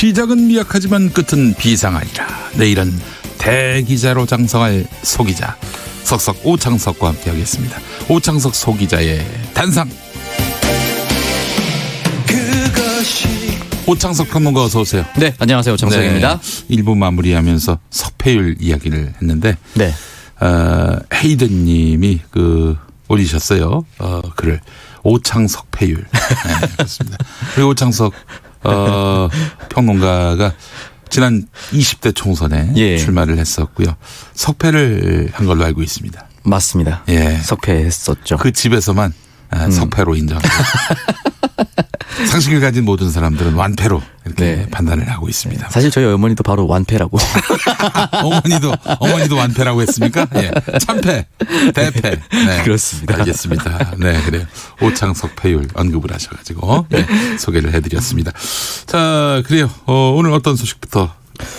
시작은 미약하지만 끝은 비상하리라. 내일은 대기자로 장성할 소기자 석석 오창석과 함께하겠습니다. 오창석 소기자의 단상. 오창석 평론가 어서 오세요. 네, 안녕하세요. 오창석입니다. 네, 1부 마무리하면서 석패율 이야기를 했는데 네. 헤이든님이 올리셨어요. 글을 오창석 패율. 네, 그렇습니다. 그리고 오창석 평론가가 지난 20대 총선에 출마를 했었고요. 석패를 한 걸로 알고 있습니다. 맞습니다. 예. 석패했었죠. 그 집에서만 석패로 인정합니다. 상식을 가진 모든 사람들은 완패로 이렇게 판단을 하고 있습니다. 사실 저희 어머니도 바로 완패라고. 어머니도 완패라고 했습니까? 예. 참패, 대패. 네. 그렇습니다. 알겠습니다. 네, 그래요. 오창석 패율 언급을 하셔가지고 소개를 해드렸습니다. 자, 그래요. 오늘 어떤 소식부터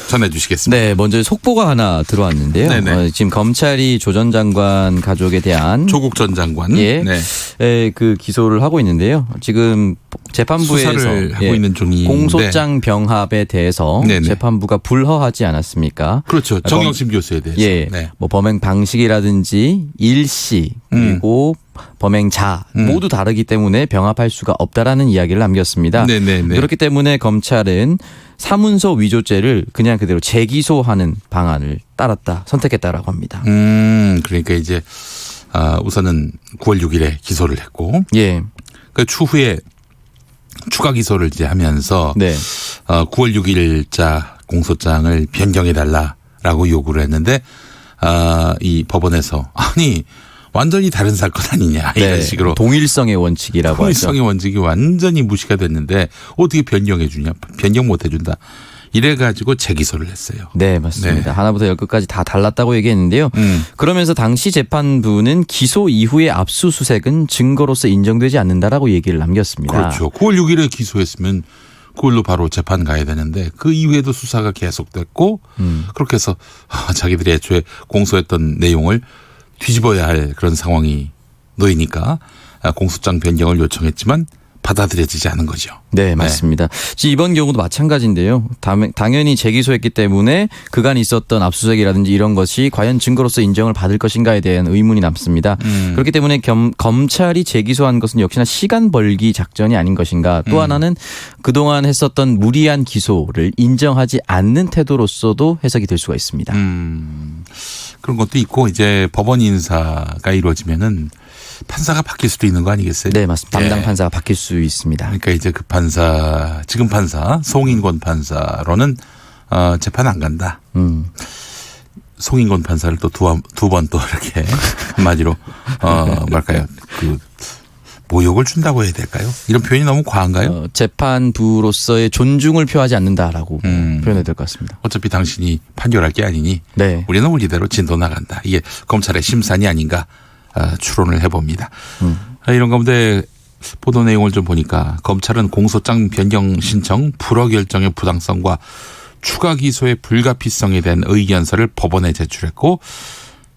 전해주시겠습니다. 네, 먼저 속보가 하나 들어왔는데요. 지금 검찰이 조 전 장관 가족에 대한 조국 전 장관 그 기소를 하고 있는데요. 지금 재판부에서 수사를 하고 있는 중인데 공소장 병합에 대해서 재판부가 불허하지 않았습니까? 그렇죠. 정영심 교수에 대해서. 뭐 범행 방식이라든지 일시 그리고 범행자 모두 다르기 때문에 병합할 수가 없다라는 이야기를 남겼습니다. 그렇기 때문에 검찰은 사문서 위조죄를 그냥 그대로 재기소하는 방안을 선택했다라고 합니다. 그러니까 이제 우선은 9월 6일에 기소를 했고, 그 추후에 추가 기소를 이제 하면서 9월 6일자 공소장을 변경해 달라라고 요구를 했는데 이 법원에서 완전히 다른 사건 아니냐 이런 식으로 동일성의 원칙이라고 동일성의 원칙이 완전히 무시가 됐는데 어떻게 변경해 주냐, 변경 못 해준다 이래가지고 재기소를 했어요. 네, 맞습니다. 하나부터 열끝까지 다 달랐다고 얘기했는데요. 그러면서 당시 재판부는 기소 이후의 압수수색은 증거로서 인정되지 않는다라고 얘기를 남겼습니다. 그렇죠. 9월 6일에 기소했으면 그걸로 바로 재판 가야 되는데 그 이후에도 수사가 계속됐고 그렇게 해서 자기들이 애초에 공소했던 내용을 뒤집어야 할 그런 상황이 놓이니까 공소장 변경을 요청했지만 받아들여지지 않은 거죠. 네, 맞습니다. 이번 경우도 마찬가지인데요. 당연히 재기소했기 때문에 그간 있었던 압수수색이라든지 이런 것이 과연 증거로서 인정을 받을 것인가에 대한 의문이 남습니다. 그렇기 때문에 검찰이 재기소한 것은 역시나 시간 벌기 작전이 아닌 것인가. 또 하나는 그동안 했었던 무리한 기소를 인정하지 않는 태도로서도 해석이 될 수가 있습니다. 그런 것도 있고 이제 법원 인사가 이루어지면은 판사가 바뀔 수도 있는 거 아니겠어요? 네, 맞습니다. 담당 판사가 바뀔 수 있습니다. 그러니까 이제 그 판사, 지금 판사 송인권 판사로는 재판 안 간다. 송인권 판사를 또 두 번 또 이렇게 한마디로 뭐랄까요, 모욕을 준다고 해야 될까요? 이런 표현이 너무 과한가요? 재판부로서의 존중을 표하지 않는다라고 표현해야 될 것 같습니다. 어차피 당신이 판결할 게 아니니 우리는 우리대로 진도 나간다. 이게 검찰의 심산이 아닌가 추론을 해봅니다. 이런 가운데 보도 내용을 좀 보니까 검찰은 공소장 변경 신청 불허 결정의 부당성과 추가 기소의 불가피성에 대한 의견서를 법원에 제출했고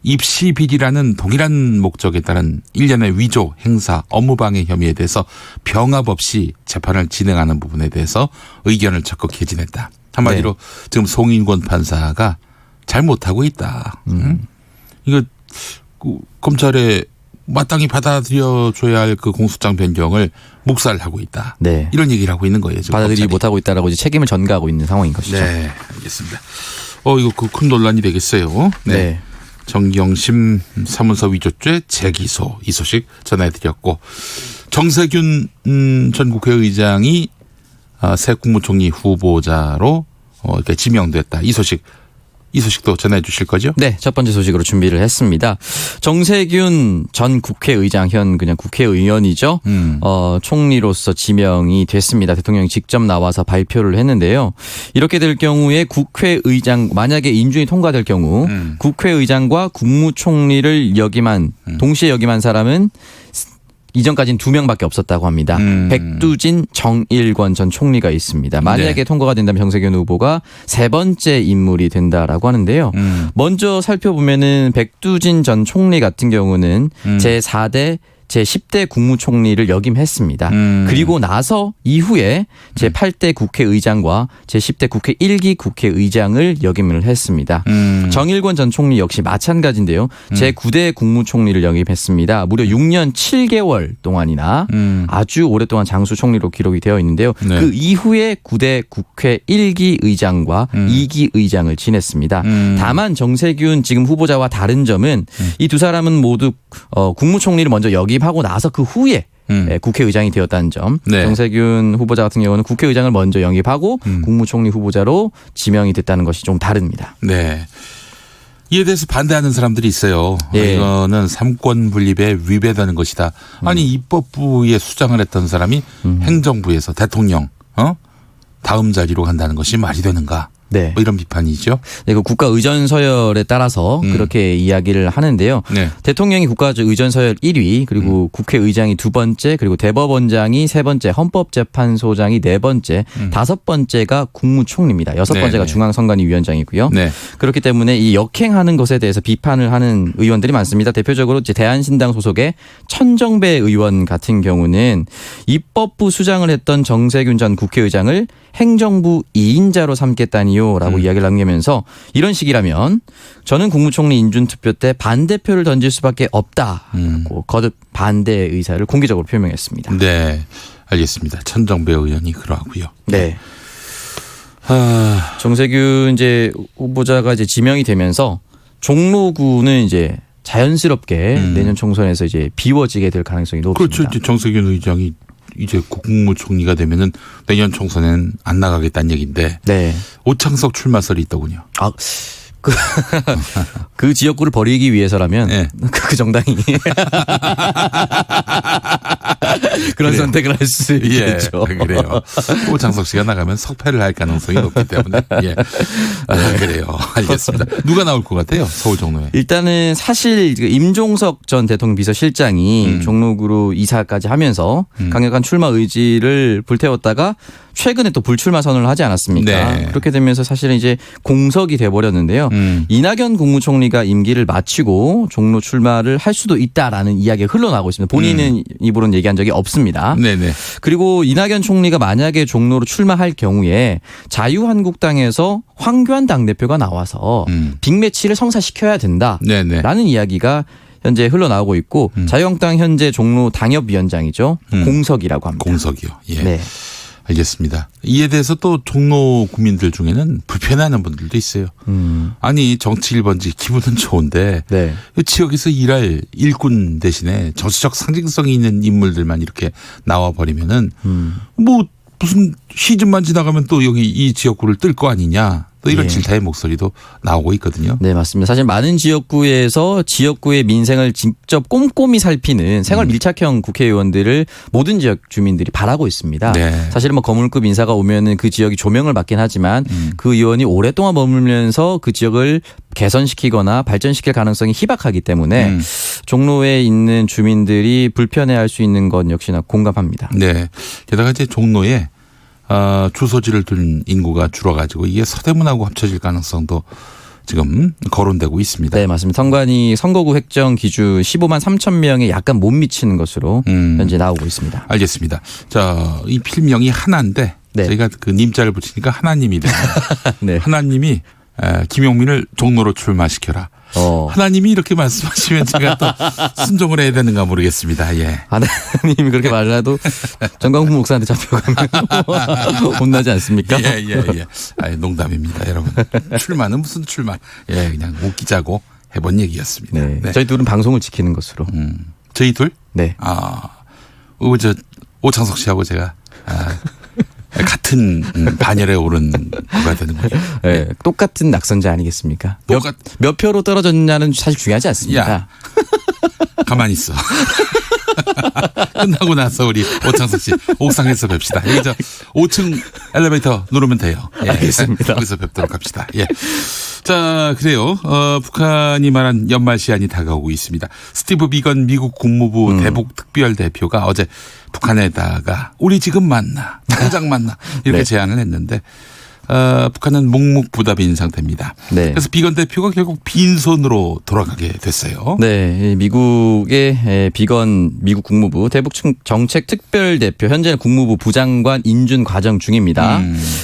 입시 비리라는 동일한 목적에 따른 일련의 위조, 행사, 업무방해 혐의에 대해서 병합 없이 재판을 진행하는 부분에 대해서 의견을 적극 개진했다. 한마디로 지금 송인권 판사가 잘못하고 있다. 이거 검찰에 마땅히 받아들여줘야 할 그 공소장 변경을 묵살하고 있다. 이런 얘기를 하고 있는 거예요. 받아들이지 못하고 있다라고 이제 책임을 전가하고 있는 상황인 것이죠. 네, 알겠습니다. 이거 큰 논란이 되겠어요. 정경심 사문서 위조죄 재기소 이 소식 전해드렸고 정세균 전 국회의장이 새 국무총리 후보자로 이렇게 지명됐다. 이 소식도 전해 주실 거죠? 네, 첫 번째 소식으로 준비를 했습니다. 정세균 전 국회의장, 현 그냥 국회의원이죠. 총리로서 지명이 됐습니다. 대통령이 직접 나와서 발표를 했는데요. 이렇게 될 경우에 국회의장, 만약에 인준이 통과될 경우 국회의장과 국무총리를 동시에 역임한 사람은 이전까지는 2명밖에 없었다고 합니다. 백두진, 정일권 전 총리가 있습니다. 만약에 통과가 된다면 정세균 후보가 세 번째 인물이 된다라고 하는데요. 먼저 살펴보면은 백두진 전 총리 같은 경우는 제4대 제10대 국무총리를 역임했습니다. 그리고 나서 이후에 제8대 국회의장과 제10대 국회 1기 국회의장을 역임을 했습니다. 정일권 전 총리 역시 마찬가지인데요. 제9대 국무총리를 역임했습니다. 무려 6년 7개월 동안이나 아주 오랫동안 장수 총리로 기록이 되어 있는데요. 네. 그 이후에 9대 국회 1기 의장과 2기 의장을 지냈습니다. 다만 정세균 지금 후보자와 다른 점은 이 두 사람은 모두 국무총리를 먼저 역임하고 나서 그 후에 국회의장이 되었다는 점. 네. 정세균 후보자 같은 경우는 국회의장을 먼저 영입하고 국무총리 후보자로 지명이 됐다는 것이 좀 다릅니다. 네. 이에 대해서 반대하는 사람들이 있어요. 예. 이거는 삼권 분립에 위배되는 것이다. 아니 입법부에 수장을 했던 사람이 행정부에서 대통령 다음 자리로 간다는 것이 말이 되는가? 네. 뭐 이런 비판이죠. 네, 그 국가의전서열에 따라서 그렇게 이야기를 하는데요. 네. 대통령이 국가의전서열 1위, 그리고 국회의장이 2번째, 그리고 대법원장이 3번째, 헌법재판소장이 4번째, 5번째가 국무총리입니다. 6번째가 네. 중앙선관위위원장이고요. 네. 그렇기 때문에 이 역행하는 것에 대해서 비판을 하는 의원들이 많습니다. 대표적으로 이제 대한신당 소속의 천정배 의원 같은 경우는 입법부 수장을 했던 정세균 전 국회의장을 행정부 2인자로 삼겠다니요라고 이야기를 남기면서 이런 식이라면 저는 국무총리 인준투표 때 반대표를 던질 수밖에 없다고 거듭 반대 의사를 공개적으로 표명했습니다. 네. 알겠습니다. 천정배 의원이 그러하고요. 네. 정세균 이제 후보자가 이제 지명이 되면서 종로구는 이제 자연스럽게 내년 총선에서 이제 비워지게 될 가능성이 높습니다. 그렇죠. 이제 정세균 의장이 이제 국무총리가 되면은 내년 총선에는 안 나가겠다는 얘기인데. 네. 오창석 출마설이 있더군요. 아, 그 지역구를 버리기 위해서라면 네. 그 정당이 그런 그래요. 선택을 할 수 있겠죠. 예, 그래요. 오창석 씨가 나가면 석패를 할 가능성이 높기 때문에. 예. 그래요. 알겠습니다. 누가 나올 것 같아요? 서울 종로에. 일단은 사실 임종석 전 대통령 비서실장이 종로구로 이사까지 하면서 강력한 출마 의지를 불태웠다가 최근에 또 불출마 선언을 하지 않았습니까? 네. 그렇게 되면서 사실은 이제 공석이 돼버렸는데요. 이낙연 국무총리가 임기를 마치고 종로 출마를 할 수도 있다라는 이야기가 흘러나오고 있습니다. 본인은 입으로는 얘기한 적이 없습니다. 네네. 그리고 이낙연 총리가 만약에 종로로 출마할 경우에 자유한국당에서 황교안 당대표가 나와서 빅매치를 성사시켜야 된다라는 네네. 이야기가 현재 흘러나오고 있고 자유한국당 현재 종로 당협위원장이죠. 공석이라고 합니다. 공석이요. 예. 네. 알겠습니다. 이에 대해서 또 종로 구민들 중에는 불편해하는 분들도 있어요. 아니 정치 1번지 기분은 좋은데 네. 이 지역에서 일할 일꾼 대신에 정치적 상징성이 있는 인물들만 이렇게 나와 버리면은 뭐 무슨 시즌만 지나가면 또 여기 이 지역구를 뜰 거 아니냐. 또 이런 예. 질타의 목소리도 나오고 있거든요. 네, 맞습니다. 사실 많은 지역구에서 지역구의 민생을 직접 꼼꼼히 살피는 생활 밀착형 국회의원들을 모든 지역 주민들이 바라고 있습니다. 네. 사실은 뭐 거물급 인사가 오면은 그 지역이 조명을 받긴 하지만 그 의원이 오랫동안 머물면서 그 지역을 개선시키거나 발전시킬 가능성이 희박하기 때문에 종로에 있는 주민들이 불편해할 수 있는 건 역시나 공감합니다. 네. 게다가 이제 종로에 주소지를 둔 인구가 줄어가지고 이게 서대문하고 합쳐질 가능성도 지금 거론되고 있습니다. 네, 맞습니다. 선관위 선거구 획정 기준 15만 3천 명에 약간 못 미치는 것으로 현재 나오고 있습니다. 알겠습니다. 자, 이 필명이 하나인데 네. 저희가 그 님자를 붙이니까 하나님이 되네요. 네. 하나님이 김용민을 종로로 출마시켜라. 하나님이 이렇게 말씀하시면 제가 또 순종을 해야 되는가 모르겠습니다. 예. 하나님이 그렇게 말해도 정광훈 목사한테 잡혀가면 혼나지 않습니까? 예. 아니, 농담입니다, 여러분. 출마는 무슨 출마? 예, 그냥 웃기자고 해본 얘기였습니다. 네. 네. 저희 둘은 방송을 지키는 것으로. 저희 둘? 네. 오창석 씨하고 제가 같은 반열에 오른 구가 되는 거죠. 네. 똑같은 낙선자 아니겠습니까? 몇 표로 떨어졌냐는 사실 중요하지 않습니다. 야, 가만히 있어. 끝나고 나서 우리 오창석 씨 옥상에서 뵙시다. 여기 저 5층 엘리베이터 누르면 돼요. 예. 알겠습니다. 거기서 뵙도록 합시다. 예. 자, 그래요. 북한이 말한 연말 시한이 다가오고 있습니다. 스티브 비건 미국 국무부 대북 특별 대표가 어제 북한에다가 우리 지금 만나, 당장 만나 이렇게 네. 제안을 했는데 북한은 묵묵부답인 상태입니다. 네. 그래서 비건 대표가 결국 빈손으로 돌아가게 됐어요. 네, 미국의 비건 미국 국무부 대북 정책 특별 대표 현재는 국무부 부장관 인준 과정 중입니다.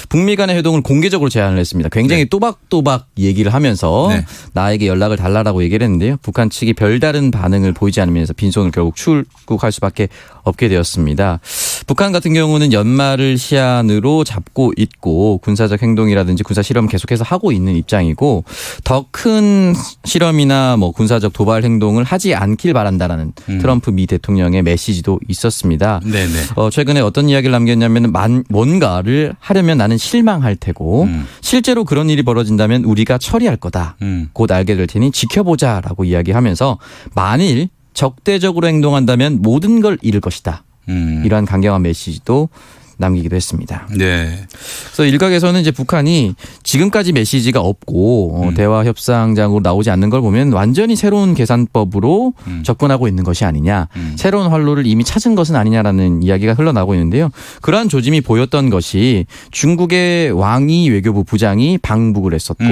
북미 간의 회동을 공개적으로 제안을 했습니다. 굉장히 네. 또박또박 얘기를 하면서 네. 나에게 연락을 달라라고 얘기를 했는데요. 북한 측이 별다른 반응을 보이지 않으면서 빈손을 결국 출국할 수밖에 없게 되었습니다. 북한 같은 경우는 연말을 시한으로 잡고 있고 군사적 행동이라든지 군사 실험을 계속해서 하고 있는 입장이고 더 큰 실험이나 뭐 군사적 도발 행동을 하지 않길 바란다라는 트럼프 미 대통령의 메시지도 있었습니다. 네네. 최근에 어떤 이야기를 남겼냐면 뭔가를 하려면 나는 실망할 테고 실제로 그런 일이 벌어진다면 우리가 처리할 거다. 곧 알게 될 테니 지켜보자라고 이야기하면서 만일 적대적으로 행동한다면 모든 걸 잃을 것이다. 이러한 강경한 메시지도 남기기도 했습니다. 네. 그래서 일각에서는 이제 북한이 지금까지 메시지가 없고 대화 협상장으로 나오지 않는 걸 보면 완전히 새로운 계산법으로 접근하고 있는 것이 아니냐. 새로운 활로를 이미 찾은 것은 아니냐라는 이야기가 흘러나오고 있는데요. 그러한 조짐이 보였던 것이 중국의 왕이 외교부 부장이 방북을 했었고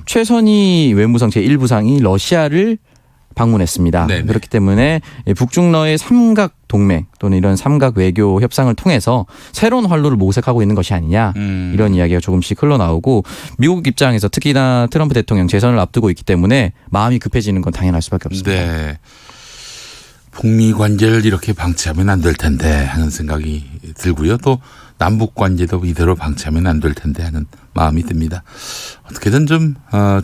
최선희 외무성 제1부상이 러시아를 방문했습니다. 네네. 그렇기 때문에 북중러의 삼각 동맹 또는 이런 삼각 외교 협상을 통해서 새로운 활로를 모색하고 있는 것이 아니냐 이런 이야기가 조금씩 흘러나오고 미국 입장에서 특히나 트럼프 대통령 재선을 앞두고 있기 때문에 마음이 급해지는 건 당연할 수밖에 없습니다. 네. 북미 관계를 이렇게 방치하면 안 될 텐데 하는 생각이 들고요. 또 남북 관계도 이대로 방치하면 안 될 텐데 하는 마음이 듭니다. 어떻게든 좀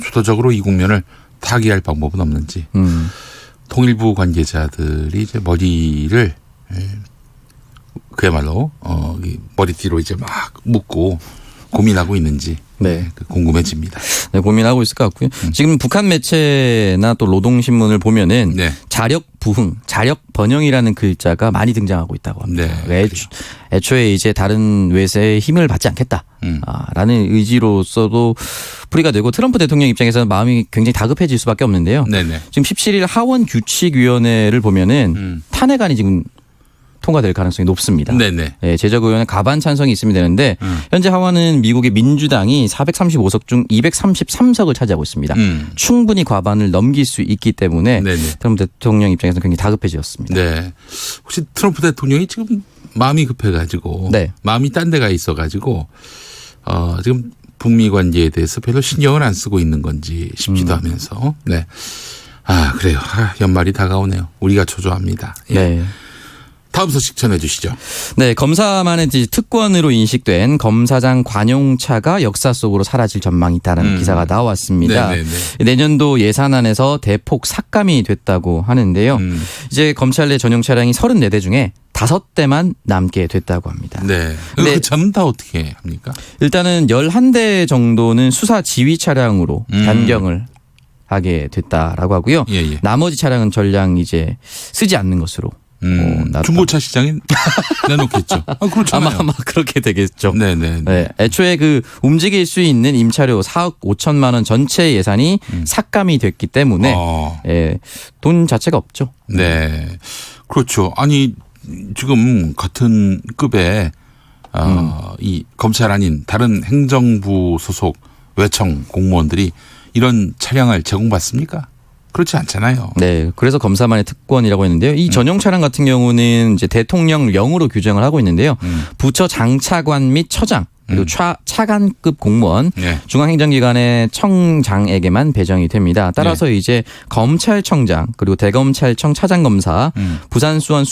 주도적으로 이 국면을 타개할 방법은 없는지 통일부 관계자들이 이제 머리를 그야말로 머리띠로 이제 막 묶고 고민하고 있는지 네. 궁금해집니다. 네, 고민하고 있을 것 같고요. 지금 북한 매체나 또 노동신문을 보면은 네. 자력 부흥, 자력 번영이라는 글자가 많이 등장하고 있다고 합니다. 네. 애초에 이제 다른 외세의 힘을 받지 않겠다. 라는 의지로서도 풀이가 되고 트럼프 대통령 입장에서는 마음이 굉장히 다급해질 수밖에 없는데요. 네네. 지금 17일 하원 규칙위원회를 보면은 탄핵안이 지금 통과될 가능성이 높습니다. 네네. 네, 제적의원의 가반 찬성이 있으면 되는데 현재 하원은 미국의 민주당이 435석 중 233석을 차지하고 있습니다. 충분히 과반을 넘길 수 있기 때문에 네네. 트럼프 대통령 입장에서는 굉장히 다급해졌습니다. 네. 혹시 트럼프 대통령이 지금 마음이 급해가지고 네. 마음이 딴 데가 있어가지고 지금 북미 관계에 대해서 별로 신경을 안 쓰고 있는 건지 싶기도 하면서 네. 그래요. 연말이 다가오네요. 우리가 초조합니다. 예. 네. 다음 소식 전해 주시죠. 네, 검사만의 특권으로 인식된 검사장 관용차가 역사 속으로 사라질 전망이 있다는 기사가 나왔습니다. 네네네. 내년도 예산안에서 대폭 삭감이 됐다고 하는데요. 이제 검찰 내 전용 차량이 34대 중에 5대만 남게 됐다고 합니다. 네. 근데 그 차는 다 어떻게 합니까? 일단은 11대 정도는 수사 지휘 차량으로 변경을 하게 됐다라고 하고요. 예. 나머지 차량은 전량 이제 쓰지 않는 것으로. 중고차 시장에 내놓겠죠. 그렇잖아요. 아마 그렇게 되겠죠. 네네. 네, 애초에 그 움직일 수 있는 임차료 4억 5천만 원 전체 예산이 삭감이 됐기 때문에 예, 돈 자체가 없죠. 네. 그렇죠. 아니 지금 같은 급의 이 검찰 아닌 다른 행정부 소속 외청 공무원들이 이런 차량을 제공받습니까? 그렇지 않잖아요. 네, 그래서 검사만의 특권이라고 했는데요. 이 전용 차량 같은 경우는 이제 대통령령으로 규정을 하고 있는데요. 부처 장차관 및 처장 그리고 차관급 공무원, 네. 중앙행정기관의 청장에게만 배정이 됩니다. 따라서 이제 검찰청장 그리고 대검찰청 차장검사, 부산수원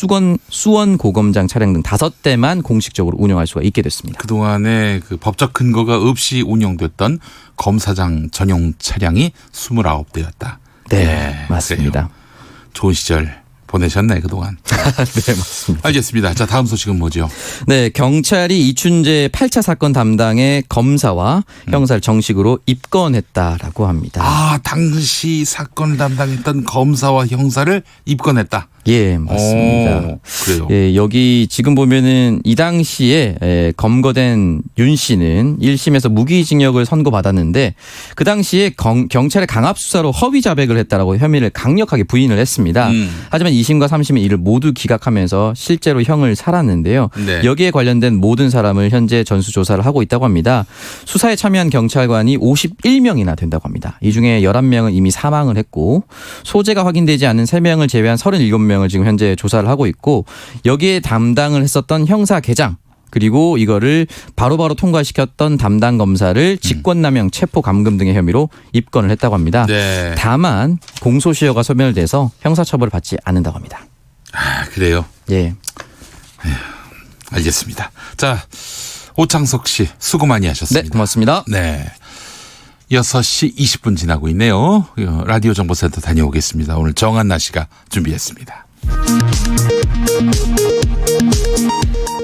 수원고검장 차량 등 5대만 공식적으로 운영할 수가 있게 됐습니다. 그동안에 그 법적 근거가 없이 운영됐던 검사장 전용 차량이 29대였다. 네, 맞습니다. 그래요. 좋은 시절 보내셨네 그동안. 네, 맞습니다. 알겠습니다. 자, 다음 소식은 뭐죠? 네, 경찰이 이춘재 8차 사건 담당의 검사와 형사를 정식으로 입건했다라고 합니다. 당시 사건 담당했던 검사와 형사를 입건했다. 예, 맞습니다. 그래요. 예, 여기 지금 보면은 이 당시에 검거된 윤 씨는 1심에서 무기징역을 선고받았는데 그 당시에 경찰의 강압수사로 허위 자백을 했다라고 혐의를 강력하게 부인을 했습니다. 하지만 2심과 3심은 이를 모두 기각하면서 실제로 형을 살았는데요. 네. 여기에 관련된 모든 사람을 현재 전수조사를 하고 있다고 합니다. 수사에 참여한 경찰관이 51명이나 된다고 합니다. 이 중에 11명은 이미 사망을 했고 소재가 확인되지 않은 3명을 제외한 37명을 지금 현재 조사를 하고 있고 여기에 담당을 했었던 형사계장 그리고 이거를 바로바로 통과시켰던 담당 검사를 직권남용, 체포감금 등의 혐의로 입건을 했다고 합니다. 네. 다만 공소시효가 소멸돼서 형사처벌을 받지 않는다고 합니다. 아, 그래요? 예. 알겠습니다. 자, 오창석 씨 수고 많이 하셨습니다. 네, 고맙습니다. 네. 6시 20분 지나고 있네요. 라디오 정보센터 다녀오겠습니다. 오늘 정한나 씨가 준비했습니다.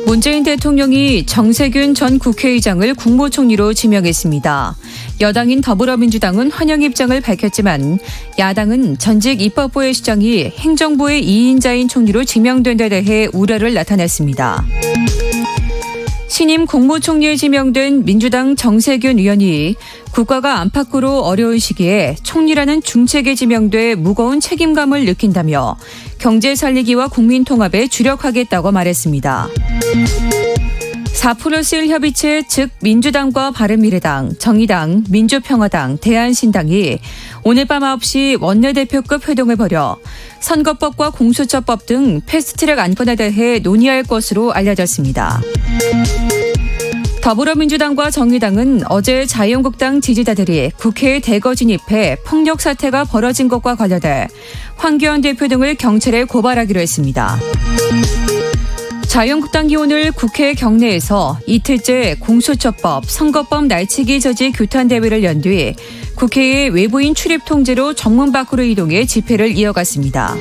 문재인 대통령이 정세균 전 국회의장을 국무총리로 지명했습니다. 여당인 더불어민주당은 환영 입장을 밝혔지만 야당은 전직 입법부의 시장이 행정부의 2인자인 총리로 지명된 데 대해 우려를 나타냈습니다. 신임 국무총리에 지명된 민주당 정세균 의원이 국가가 안팎으로 어려운 시기에 총리라는 중책에 지명돼 무거운 책임감을 느낀다며 경제 살리기와 국민 통합에 주력하겠다고 말했습니다. 4+1 협의체 즉 민주당과 바른미래당, 정의당, 민주평화당, 대한신당이 오늘 밤 9시 원내대표급 회동을 벌여 선거법과 공수처법 등 패스트트랙 안건에 대해 논의할 것으로 알려졌습니다. 더불어민주당과 정의당은 어제 자유한국당 지지자들이 국회에 대거 진입해 폭력 사태가 벌어진 것과 관련해 황교안 대표 등을 경찰에 고발하기로 했습니다. 자유한국당이 오늘 국회 경내에서 이틀째 공수처법, 선거법 날치기 저지 규탄 대회를 연 뒤 국회에 외부인 출입 통제로 정문 밖으로 이동해 집회를 이어갔습니다.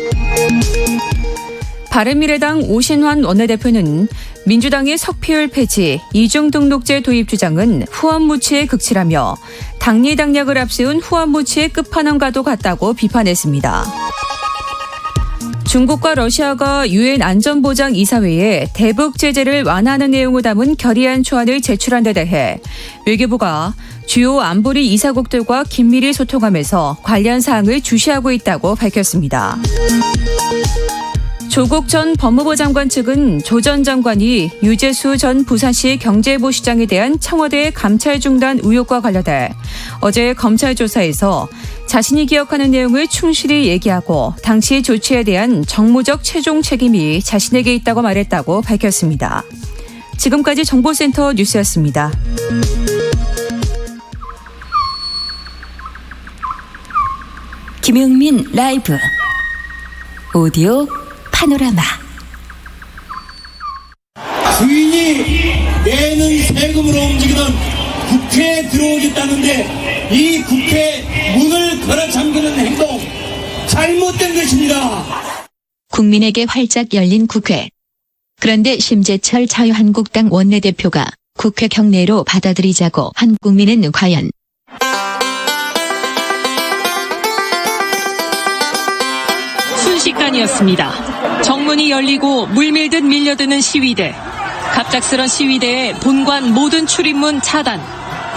바른미래당 오신환 원내대표는 민주당의 석패율 폐지, 이중등록제 도입 주장은 후원무치에 극치라며 당리 당략을 앞세운 후원무치의 끝판왕과도 같다고 비판했습니다. 중국과 러시아가 유엔 안전보장이사회에 대북 제재를 완화하는 내용을 담은 결의안 초안을 제출한 데 대해 외교부가 주요 안보리 이사국들과 긴밀히 소통하면서 관련 사항을 주시하고 있다고 밝혔습니다. 조국 전 법무부 장관 측은 조 전 장관이 유재수 전 부산시 경제부시장에 대한 청와대 감찰 중단 의혹과 관련해 어제 검찰 조사에서 자신이 기억하는 내용을 충실히 얘기하고 당시 조치에 대한 정무적 최종 책임이 자신에게 있다고 말했다고 밝혔습니다. 지금까지 정보센터 뉴스였습니다. 김용민 라이브 오디오 파노라마. 주인이 내는 세금으로 움직이는 국회에 들어오겠다는데 이 국회 문을 걸어 잠그는 행동 잘못된 것입니다. 국민에게 활짝 열린 국회. 그런데 심재철 자유한국당 원내대표가 국회 경내로 받아들이자고 한 국민은 과연. 순식간이었습니다. 정문이 열리고 물밀듯 밀려드는 시위대. 갑작스런 시위대에 본관 모든 출입문 차단.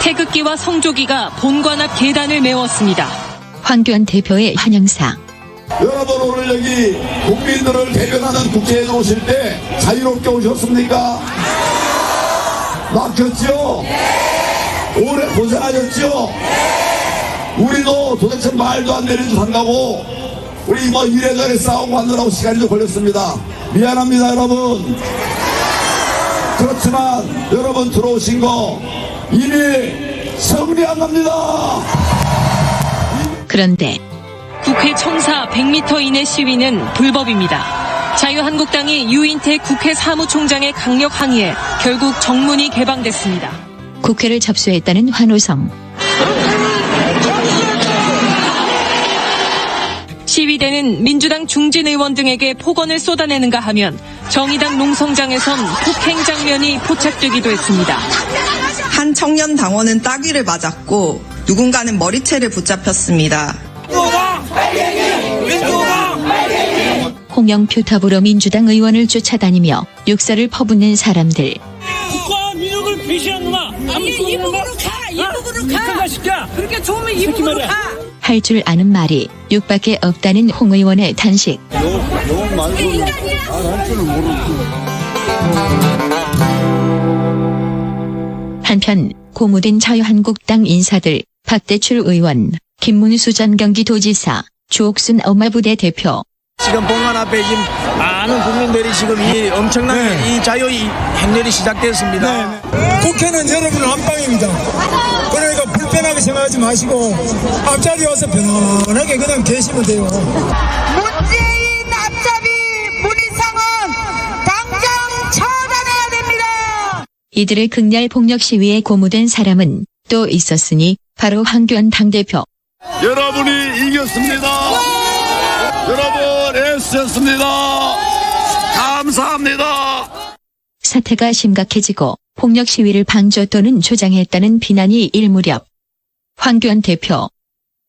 태극기와 성조기가 본관 앞 계단을 메웠습니다. 황교안 대표의 환영사. 여러분 오늘 여기 국민들을 대변하는 국회에 오실 때 자유롭게 오셨습니까? 막혔죠? 오래 고생하셨죠? 우리도 도대체 말도 안 되는 짓 한다고 우리 이래저래 싸우고 하느라고 시간이 좀 걸렸습니다. 미안합니다 여러분. 그렇지만 여러분 들어오신 거 이미 승리한 겁니다. 그런데 국회 청사 100m 이내 시위는 불법입니다. 자유한국당이 유인태 국회 사무총장의 강력 항의에 결국 정문이 개방됐습니다. 국회를 접수했다는 환호성. 시위대는 민주당 중진 의원 등에게 폭언을 쏟아내는가 하면 정의당 농성장에선 폭행 장면이 포착되기도 했습니다. 한 청년 당원은 따귀를 맞았고 누군가는 머리채를 붙잡혔습니다. 홍영표 더불어민주당 의원을 쫓아다니며 욕설을 퍼붓는 사람들. 국가 민족을 배신한 놈아. 이북으로 가. 이북으로 가. 시켜. 그렇게 좋으면 이북으로 가. 할 줄 아는 말이 욕밖에 없다는 홍 의원의 탄식. 욕 말고는 할 줄을 모르고. 한편 고무된 자유한국당 인사들 박대출 의원, 김문수 전 경기도지사, 주옥순 엄마부대 대표. 지금 본관 앞에 지금 많은 국민들이 지금 이 엄청난 이 자유의 행렬이 시작되었습니다. 국회는 여러분의 안방입니다. 그러니까 불편하게 생각하지 마시고 앞자리에 와서 편안하게 그냥 계시면 돼요. 문재인 앞잡이 문희상은 당장 처단해야 됩니다. 이들의 극렬 폭력 시위에 고무된 사람은 또 있었으니 바로 황교안 당대표. 여러분이 이겼습니다. 여러분 애쓰셨습니다. 감사합니다. 사태가 심각해지고 폭력 시위를 방조 또는 조장했다는 비난이 일무렵. 황교안 대표.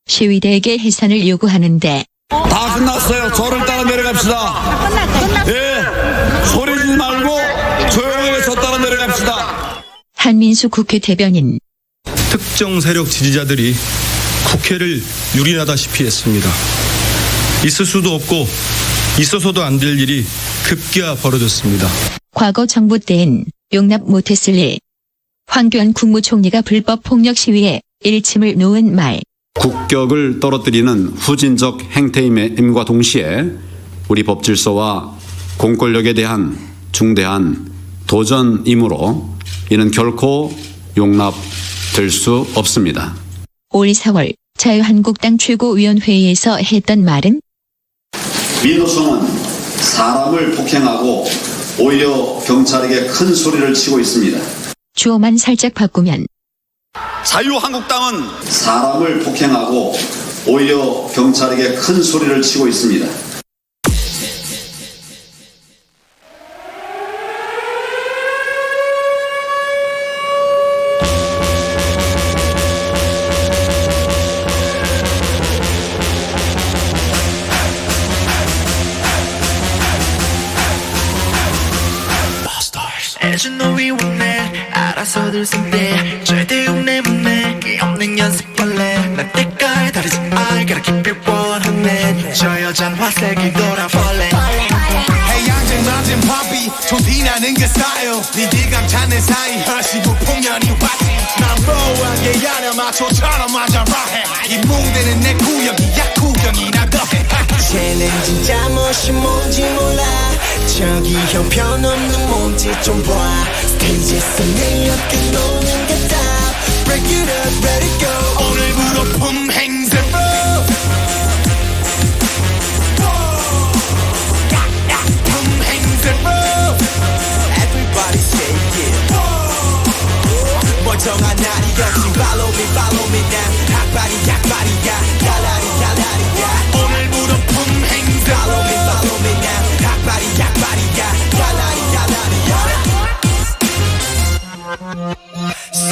시위대에게 해산을 요구하는데 다 끝났어요. 저를 따라 내려갑시다. 예, 소리 지지 말고 조용히 저 따라 내려갑시다. 한민수 국회 대변인. 특정 세력 지지자들이 국회를 유린하다시피 했습니다. 있을 수도 없고 있어서도 안 될 일이 급기야 벌어졌습니다. 과거 정부 때엔 용납 못했을 일. 황교안 국무총리가 불법 폭력 시위에 일침을 놓은 말. 국격을 떨어뜨리는 후진적 행태임과 동시에 우리 법질서와 공권력에 대한 중대한 도전이므로 이는 결코 용납될 수 없습니다. 올 4월 자유한국당 최고위원회의에서 했던 말은 민노총은 사람을 폭행하고 오히려 경찰에게 큰 소리를 치고 있습니다. 주어만 살짝 바꾸면 자유한국당은 사람을 폭행하고 오히려 경찰에게 큰 소리를 치고 있습니다. As you know we want that 알아서들 쓴대 절대 흉내 묻네 이 없는 연습벌레 난 때깔 다르지 I gotta keep it 100 저 여잔 화색이 돌아벌레 해양진 맞은 파비 존비나는 그 스타일 니들 감탄는 사이 허시고 풍년이 왔지 난 로우하게 야려 마초처럼 맞아라 해이 뭉대는 내 구역이야 구경이나 더해 쟤는 진짜 멋이 뭔지 몰라 저기 형편없는 몸짓 좀 봐 스테이지에서 내 어깨 놓는 게 다 Break it up, let it go 오늘부로 품행세로 품행세로 Everybody say it 멀쩡한 날이었지 Follow me now 학발이 약발이야 야라리 야라리야 오늘부로 품행세로 Follow me now 학발이 약발이야 야라리 야라리야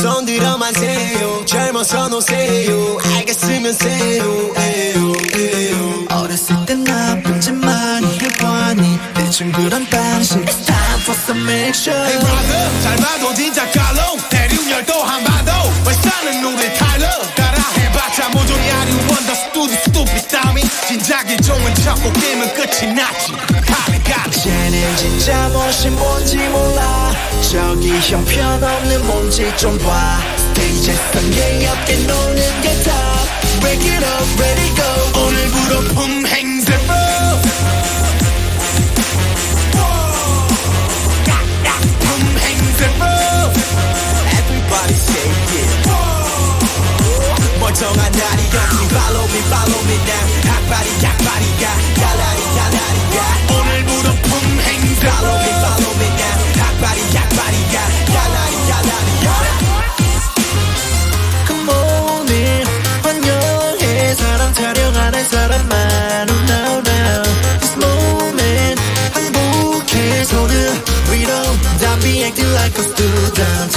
손 들어만 세요 젊어서 노세요 알겠으면 세요 에요, 에요. 어렸을 땐 나쁜 짓 많이 해보니 대충 그런 방식 It's time for some action Hey brother 잘 봐도 진짜 깔롱 대륙열도 한반도 왜 사는 우리 타일러 따라해봤자 모조리 아니 원더 stupid dummy 진작에 좋은 척꼭 깨면 끝이 났지 쟤는 진짜 멋이 뭔지 몰라 저기 형편없는 몸짓 좀 봐 스테이지에서 내 어깨 놓는 게 다 Break it up, ready go 오늘부로 품행세로 품행세로 Everybody say it 멀쩡한 날이었지 Follow me now 학발이 약발이야 야라리 야라리야 오늘부로 품행세로 Follow me now 학발이 약발이야 야라리 야라리야 Come on in 환영해 사람 타령하는 사람만 Oh no no This moment 행복해 손을 위로 Don't be acting like a student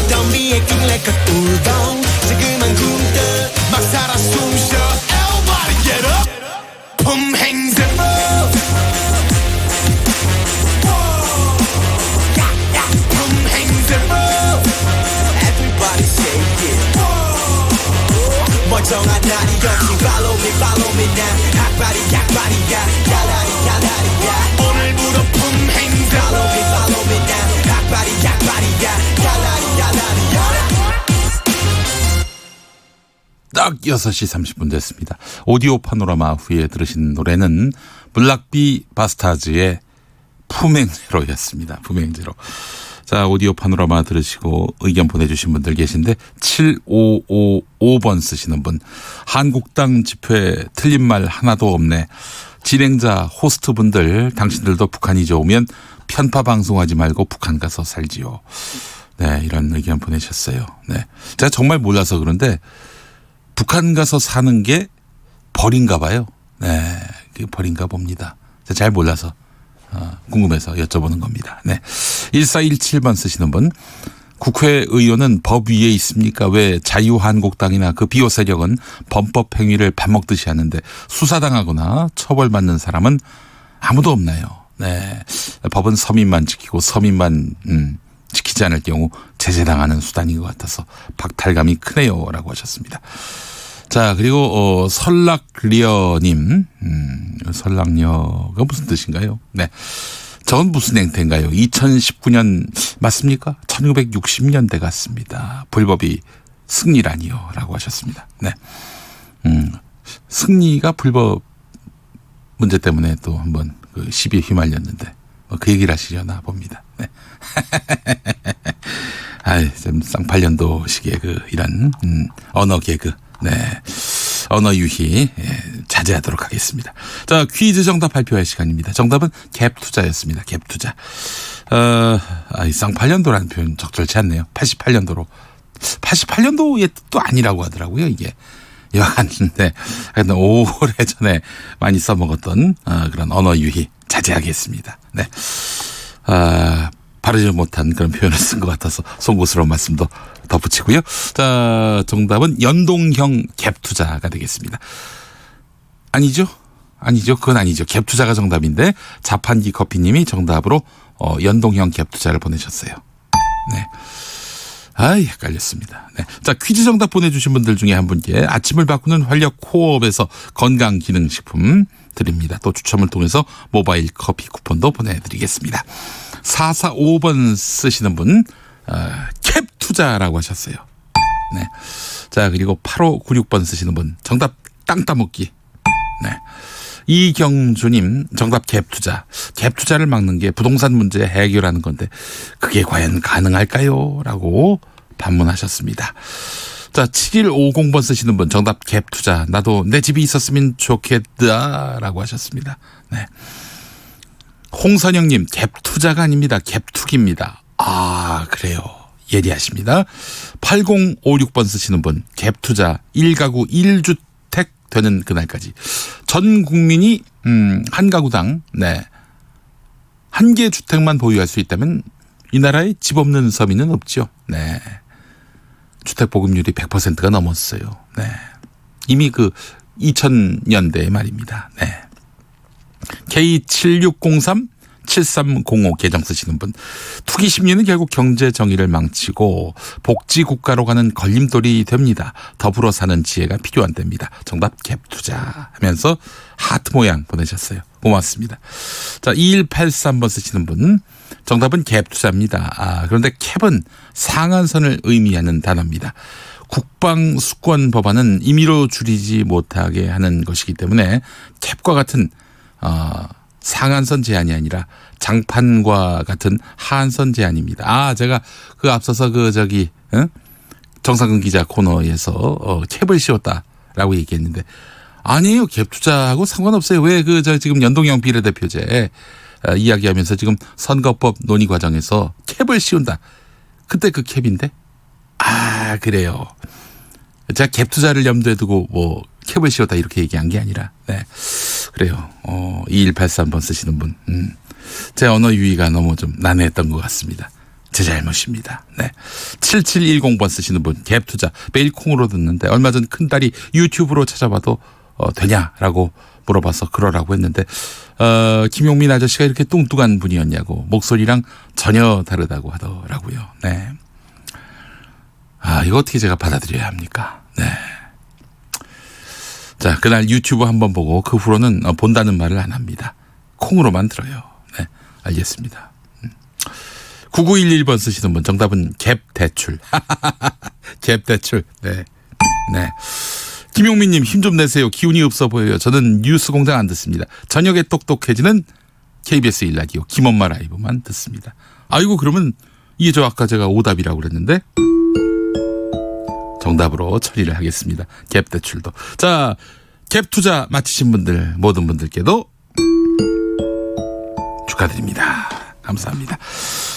Don't be acting like a fool Don't 지금은 굶듯 막 살아 숨쉬어 Everybody 진정한 날이었지. Follow me now. 약발이야. 야라리야. 오늘부로 품행세. Follow me now. 약발이야. 야라리야. 딱 6시 30분 됐습니다. 오디오 파노라마 후에 들으신 노래는 블락비 바스타즈의 품행제로였습니다. 품행제로. 자, 오디오 파노라마 들으시고 의견 보내주신 분들 계신데 7555번 쓰시는 분. 한국당 집회 틀린 말 하나도 없네. 진행자 호스트 분들 당신들도 북한이 좋으면 편파 방송하지 말고 북한 가서 살지요. 네, 이런 의견 보내셨어요. 네, 제가 정말 몰라서 그런데 북한 가서 사는 게 벌인가 봐요. 네, 그게 벌인가 봅니다. 제가 잘 몰라서 궁금해서 여쭤보는 겁니다. 네, 1417번 쓰시는 분. 국회의원은 법 위에 있습니까? 왜 자유한국당이나 그 비호 세력은 범법 행위를 밥 먹듯이 하는데 수사당하거나 처벌받는 사람은 아무도 없나요? 네, 법은 서민만 지키고 서민만 지키지 않을 경우 제재당하는 수단인 것 같아서 박탈감이 크네요라고 하셨습니다. 자, 그리고 설락리어님, 설락리어가 무슨 뜻인가요? 네, 저건 무슨 행태인가요? 2019년 맞습니까? 1960년대 같습니다. 불법이 승리라니요라고 하셨습니다. 네, 승리가 불법 문제 때문에 또 한번 그 시비에 휘말렸는데 그 얘기를 하시려나 봅니다. 네. 아이, 좀 쌍팔년도식의 그 이런 언어 개그, 네, 언어 유희 자제하도록 하겠습니다. 자, 퀴즈 정답 발표할 시간입니다. 정답은 갭투자였습니다. 갭투자. 쌍팔년도라는 표현 적절치 않네요. 88년도로. 88년도의 뜻도 아니라고 하더라고요, 이게. 여하튼데 오래전에 많이 써먹었던 그런 언어 유희 자제하겠습니다. 네. 바르지 못한 그런 표현을 쓴 것 같아서 송구스러운 말씀도 덧붙이고요. 자, 정답은 연동형 갭투자가 되겠습니다. 아니죠? 그건 아니죠. 갭투자가 정답인데 자판기 커피님이 정답으로 연동형 갭투자를 보내셨어요. 네. 헷갈렸습니다. 네. 자, 퀴즈 정답 보내주신 분들 중에 한 분께 아침을 바꾸는 활력 코어업에서 건강기능식품 드립니다. 또 추첨을 통해서 모바일 커피 쿠폰도 보내드리겠습니다. 445번 쓰시는 분, 캡 투자라고 하셨어요. 네. 자, 그리고 8596번 쓰시는 분, 정답 땅 따먹기. 네. 이경주님, 정답 갭투자. 갭투자를 막는 게 부동산 문제 해결하는 건데 그게 과연 가능할까요? 라고 반문하셨습니다. 자, 7150번 쓰시는 분, 정답 갭투자. 나도 내 집이 있었으면 좋겠다 라고 하셨습니다. 네. 홍선영님, 갭투자가 아닙니다. 갭투기입니다. 그래요. 예리하십니다. 8056번 쓰시는 분, 갭투자 1가구 1주택 되는 그날까지 전 국민이 한 가구당 한 개 주택만 보유할 수 있다면 이 나라에 집 없는 서민은 없죠. 네, 주택 보급률이 100%가 넘었어요. 네, 이미 그 2000년대 말입니다. 네, K7603 7305 계정 쓰시는 분, 투기 심리는 결국 경제 정의를 망치고 복지 국가로 가는 걸림돌이 됩니다. 더불어 사는 지혜가 필요한 때입니다. 정답 갭투자 하면서 하트 모양 보내셨어요. 고맙습니다. 자, 2183번 쓰시는 분, 정답은 갭투자입니다. 그런데 캡은 상한선을 의미하는 단어입니다. 국방수권 법안은 임의로 줄이지 못하게 하는 것이기 때문에 캡과 같은 상한선 제한이 아니라 장판과 같은 하한선 제한입니다. 제가 그 앞서서 정상근 기자 코너에서 캡을 씌웠다라고 얘기했는데 아니에요. 캡 투자하고 상관없어요. 왜 지금 연동형 비례대표제 이야기하면서 지금 선거법 논의 과정에서 캡을 씌운다. 그때 그 캡인데? 그래요. 제가 캡 투자를 염두에 두고 캡을 씌웠다 이렇게 얘기한 게 아니라, 네, 그래요. 2183번 쓰시는 분, 제 언어 유희가 너무 좀 난해했던 것 같습니다. 제 잘못입니다. 네. 7710번 쓰시는 분, 갭 투자 매일 콩으로 듣는데 얼마 전 큰딸이 유튜브로 찾아봐도 되냐라고 물어봐서 그러라고 했는데 김용민 아저씨가 이렇게 뚱뚱한 분이었냐고, 목소리랑 전혀 다르다고 하더라고요. 네. 이거 어떻게 제가 받아들여야 합니까? 네. 자, 그날 유튜브 한번 보고 그 후로는 본다는 말을 안 합니다. 콩으로만 들어요. 네, 알겠습니다. 9911번 쓰시는 분 정답은 갭 대출. 갭 대출. 네. 네. 김용민님 힘 좀 내세요. 기운이 없어 보여요. 저는 뉴스 공장 안 듣습니다. 저녁에 똑똑해지는 KBS 1라디오 김엄마 라이브만 듣습니다. 아이고 그러면 이게 저 아까 제가 오답이라고 그랬는데 정답으로 처리를 하겠습니다. 갭 대출도. 자, 갭 투자 마치신 분들 모든 분들께도 축하드립니다. 감사합니다.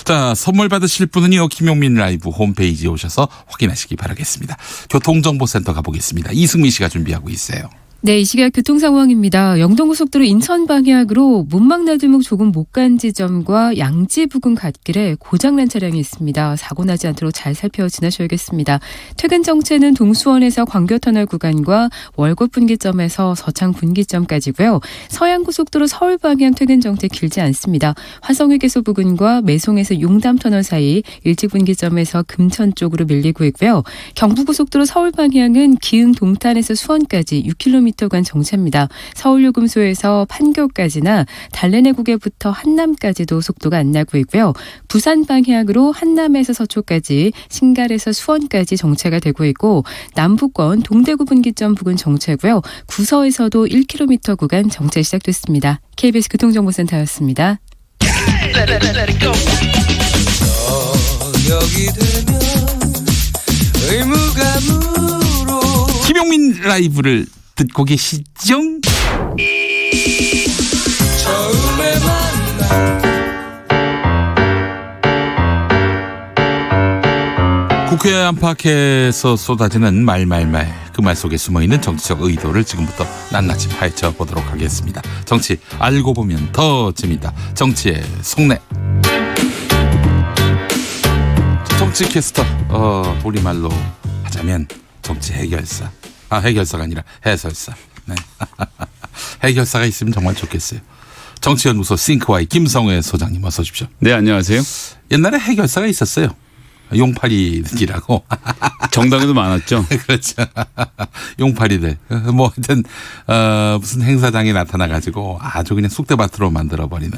자, 선물 받으실 분은요 김용민 라이브 홈페이지에 오셔서 확인하시기 바라겠습니다. 교통정보센터 가보겠습니다. 이승민 씨가 준비하고 있어요. 네, 이 시각 교통 상황입니다. 영동고속도로 인천 방향으로 문막나들목 조금 못 간 지점과 양지 부근 갓길에 고장난 차량이 있습니다. 사고 나지 않도록 잘 살펴 지나셔야겠습니다. 퇴근 정체는 동수원에서 광교터널 구간과 월곶 분기점에서 서창 분기점까지고요. 서양고속도로 서울 방향 퇴근 정체 길지 않습니다. 화성휴게소 부근과 매송에서 용담터널 사이 일찍 분기점에서 금천 쪽으로 밀리고 있고요. 경부고속도로 서울 방향은 기흥 동탄에서 수원까지 6km 간 정체입니다. 서울요금소에서 판교까지나 달래내국에부터 한남까지도 속도가 안 나고 있고요. 부산 방향으로 한남에서 서초까지, 신갈에서 수원까지 정체가 되고 있고 남부권 동대구 분기점 부근 정체고요. 구서에서도 1km 구간 정체 시작됐습니다. KBS 교통정보센터였습니다. 김용민 라이브를 듣고 계시죠? 국회 안팎에서 쏟아지는 말말말 그 말 속에 숨어있는 정치적 의도를 지금부터 낱낱이 파헤쳐 보도록 하겠습니다. 정치 알고 보면 더 재밌다. 정치의 속내. 정치 캐스터 우리말로 하자면 정치 해결사. 해결사가 아니라 해설사. 네. 해결사가 있으면 정말 좋겠어요. 정치연구소 싱크와이 김성회 소장님 어서 오십시오. 네, 안녕하세요. 옛날에 해결사가 있었어요. 용팔이들이라고. 정당에도 많았죠. 그렇죠. 용팔이들. 뭐 하여튼 무슨 행사장에 나타나가지고 아주 그냥 쑥대밭으로 만들어버리는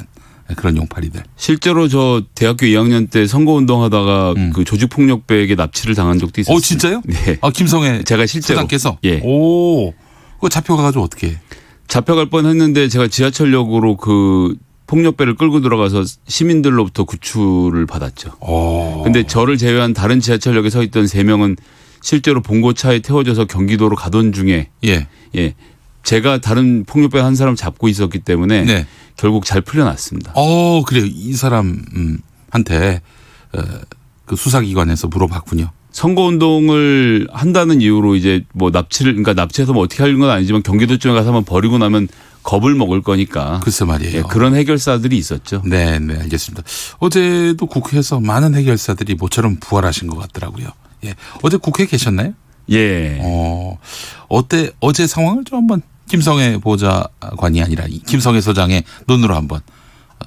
그런 용팔이들. 실제로 저 대학교 2학년 때 선거운동하다가 그 조직폭력배에게 납치를 당한 적도 있었어요. 진짜요? 네. 김성회 제가 실제로. 소장께서? 예. 오. 그거 잡혀가가지고 어떻게 해? 잡혀갈 뻔했는데 제가 지하철역으로 그 폭력배를 끌고 들어가서 시민들로부터 구출을 받았죠. 근데 저를 제외한 다른 지하철역에 서 있던 3명은 실제로 봉고차에 태워져서 경기도로 가던 중에 예. 제가 다른 폭력배 한 사람 잡고 있었기 때문에 네. 결국 잘 풀려났습니다. 그래요. 이 사람한테 그 수사기관에서 물어봤군요. 선거운동을 한다는 이유로 이제 뭐 그러니까 납치해서 뭐 어떻게 하는 건 아니지만 경기도쯤에 가서 한번 버리고 나면 겁을 먹을 거니까. 글쎄 말이에요. 예, 그런 해결사들이 있었죠. 네, 알겠습니다. 어제도 국회에서 많은 해결사들이 모처럼 부활하신 것 같더라고요. 예. 어제 국회에 계셨나요? 예. 어제 상황을 좀 한번 김성회 보좌관이 아니라 김성회 소장의 눈으로 한번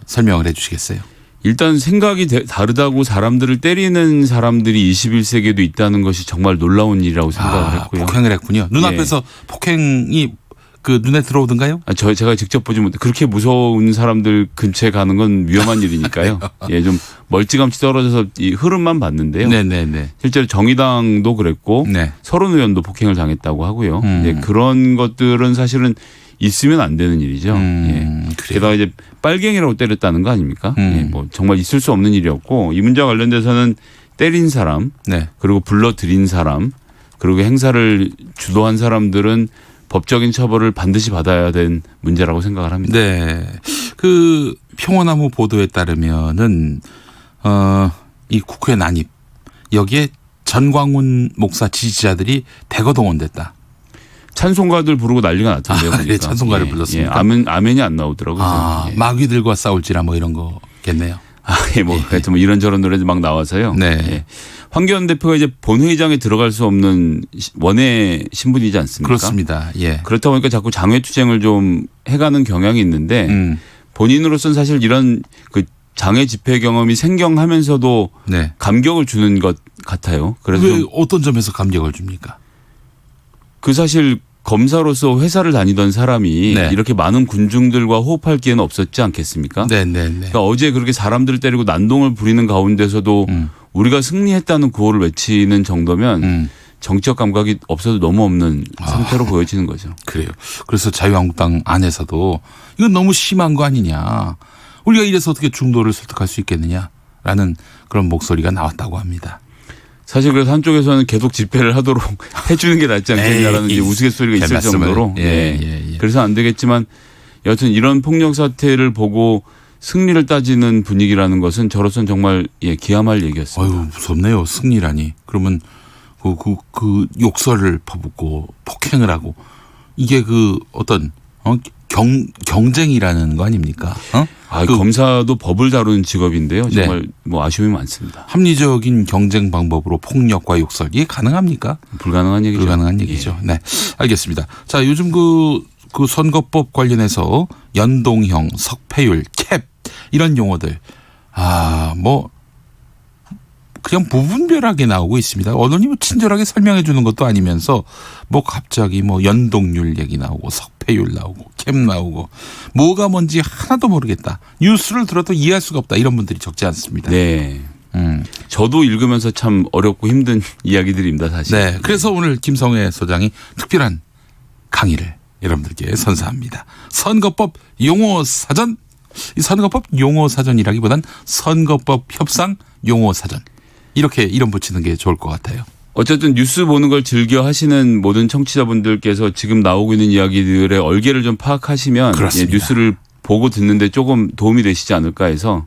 설명을 해 주시겠어요? 일단 생각이 다르다고 사람들을 때리는 사람들이 21세기에도 있다는 것이 정말 놀라운 일이라고 생각을 했고요. 폭행을 했군요. 눈앞에서 폭행이 그 눈에 들어오던가요? 제가 직접 보지 못해 그렇게 무서운 사람들 근처에 가는 건 위험한 일이니까요. 예, 좀 멀찌감치 떨어져서 이 흐름만 봤는데요. 네네네. 실제로 정의당도 그랬고 네. 서른 의원도 폭행을 당했다고 하고요. 예, 그런 것들은 사실은 있으면 안 되는 일이죠. 예. 게다가 이제 빨갱이라고 때렸다는 거 아닙니까? 예, 뭐 정말 있을 수 없는 일이었고 이 문제와 관련돼서는 때린 사람, 네. 그리고 불러들인 사람, 그리고 행사를 주도한 사람들은 법적인 처벌을 반드시 받아야 된 문제라고 생각을 합니다. 네. 그 평화나무 보도에 따르면은 이 국회 난입 여기에 전광훈 목사 지지자들이 대거 동원됐다. 찬송가들 부르고 난리가 났던데요. 네, 찬송가를 불렀습니다. 아멘이 안 나오더라고요. 마귀들과 싸울지라 뭐 이런 거겠네요. 하여튼 뭐 이런저런 노래들 막 나와서요. 네. 예. 황교안 대표가 이제 본회의장에 들어갈 수 없는 원외 신분이지 않습니까? 그렇습니다. 예. 그렇다 보니까 자꾸 장외투쟁을 좀 해가는 경향이 있는데 본인으로서는 사실 이런 그 장외 집회 경험이 생경하면서도 네. 감격을 주는 것 같아요. 그래서 왜 어떤 점에서 감격을 줍니까? 그 사실 검사로서 회사를 다니던 사람이 이렇게 많은 군중들과 호흡할 기회는 없었지 않겠습니까? 그러니까 어제 그렇게 사람들을 때리고 난동을 부리는 가운데서도 우리가 승리했다는 구호를 외치는 정도면 정치적 감각이 없어도 너무 없는 상태로 보여지는 거죠. 그래요. 그래서 자유한국당 안에서도 이건 너무 심한 거 아니냐. 우리가 이래서 어떻게 중도를 설득할 수 있겠느냐라는 그런 목소리가 나왔다고 합니다. 사실 그래서 한쪽에서는 계속 집회를 하도록 해주는 게 낫지 않겠냐라는 이제 우스갯소리가 있을 정도로. 그래서 안 되겠지만 여하튼 이런 폭력 사태를 보고 승리를 따지는 분위기라는 것은 저로서는 정말 기함할 얘기였습니다. 아유, 무섭네요. 승리라니. 그러면 그 욕설을 퍼붓고 폭행을 하고 이게 그 어떤 경쟁이라는 거 아닙니까? 검사도 법을 다루는 직업인데요. 정말 뭐 아쉬움이 많습니다. 합리적인 경쟁 방법으로 폭력과 욕설 이게 가능합니까? 불가능한 얘기죠. 불가능한 얘기죠. 네, 알겠습니다. 자, 요즘 그 선거법 관련해서 연동형, 석패율, 캡 이런 용어들 뭐 그냥 무분별하게 나오고 있습니다. 언론이 뭐 친절하게 설명해 주는 것도 아니면서 뭐 갑자기 뭐 연동률 얘기 나오고 석패율 나오고 캡 나오고 뭐가 뭔지 하나도 모르겠다. 뉴스를 들어도 이해할 수가 없다. 이런 분들이 적지 않습니다. 네. 저도 읽으면서 참 어렵고 힘든 이야기들입니다, 사실. 네. 그래서 오늘 김성회 소장이 특별한 강의를 여러분들께 선사합니다. 선거법 용어 사전. 이 선거법 용어 사전이라기보단 선거법 협상 용어 사전. 이렇게 이름 붙이는 게 좋을 것 같아요. 어쨌든 뉴스 보는 걸 즐겨 하시는 모든 청취자분들께서 지금 나오고 있는 이야기들의 얼개를 좀 파악하시면 뉴스를 보고 듣는데 조금 도움이 되시지 않을까 해서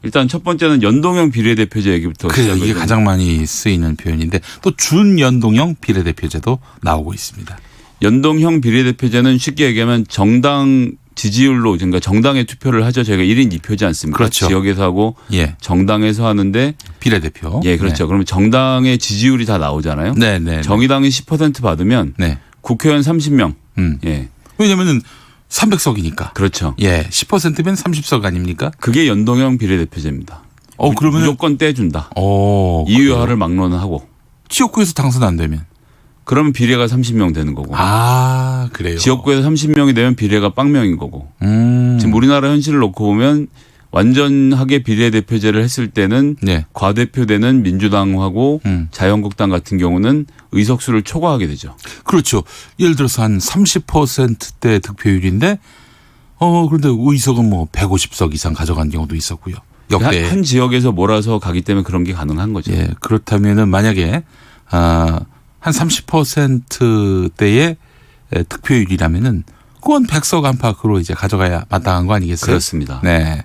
일단 첫 번째는 연동형 비례대표제 얘기부터 그래요. 이게 가장 많이 쓰이는 표현인데 또 준연동형 비례대표제도 나오고 있습니다. 연동형 비례대표제는 쉽게 얘기하면 정당 지지율로 그러니까 정당의 투표를 하죠. 저희가 1인 2표지 않습니까? 그렇죠. 지역에서 하고 정당에서 하는데 비례대표. 그렇죠. 그러면 정당의 지지율이 다 나오잖아요. 정의당이 10% 받으면 국회의원 30명. 왜냐하면 300석이니까. 그렇죠. 10%면 30석 아닙니까? 그게 연동형 비례대표제입니다. 그러면 무조건 떼준다. 이유화를 막론하고. 지역구에서 당선 안 되면. 그러면 비례가 30명 되는 거고. 그래요. 지역구에서 30명이 되면 비례가 빵명인 거고. 지금 우리나라 현실을 놓고 보면 완전하게 비례대표제를 했을 때는 과대표되는 민주당하고 자유한국당 같은 경우는 의석수를 초과하게 되죠. 그렇죠. 예를 들어서 한 30%대 득표율인데 그런데 의석은 뭐 150석 이상 가져간 경우도 있었고요. 역대 한 지역에서 몰아서 가기 때문에 그런 게 가능한 거죠. 그렇다면은 만약에 한 30%대의 득표율이라면은 그건 100석 안팎으로 이제 가져가야 마땅한 거 아니겠어요? 그렇습니다. 네.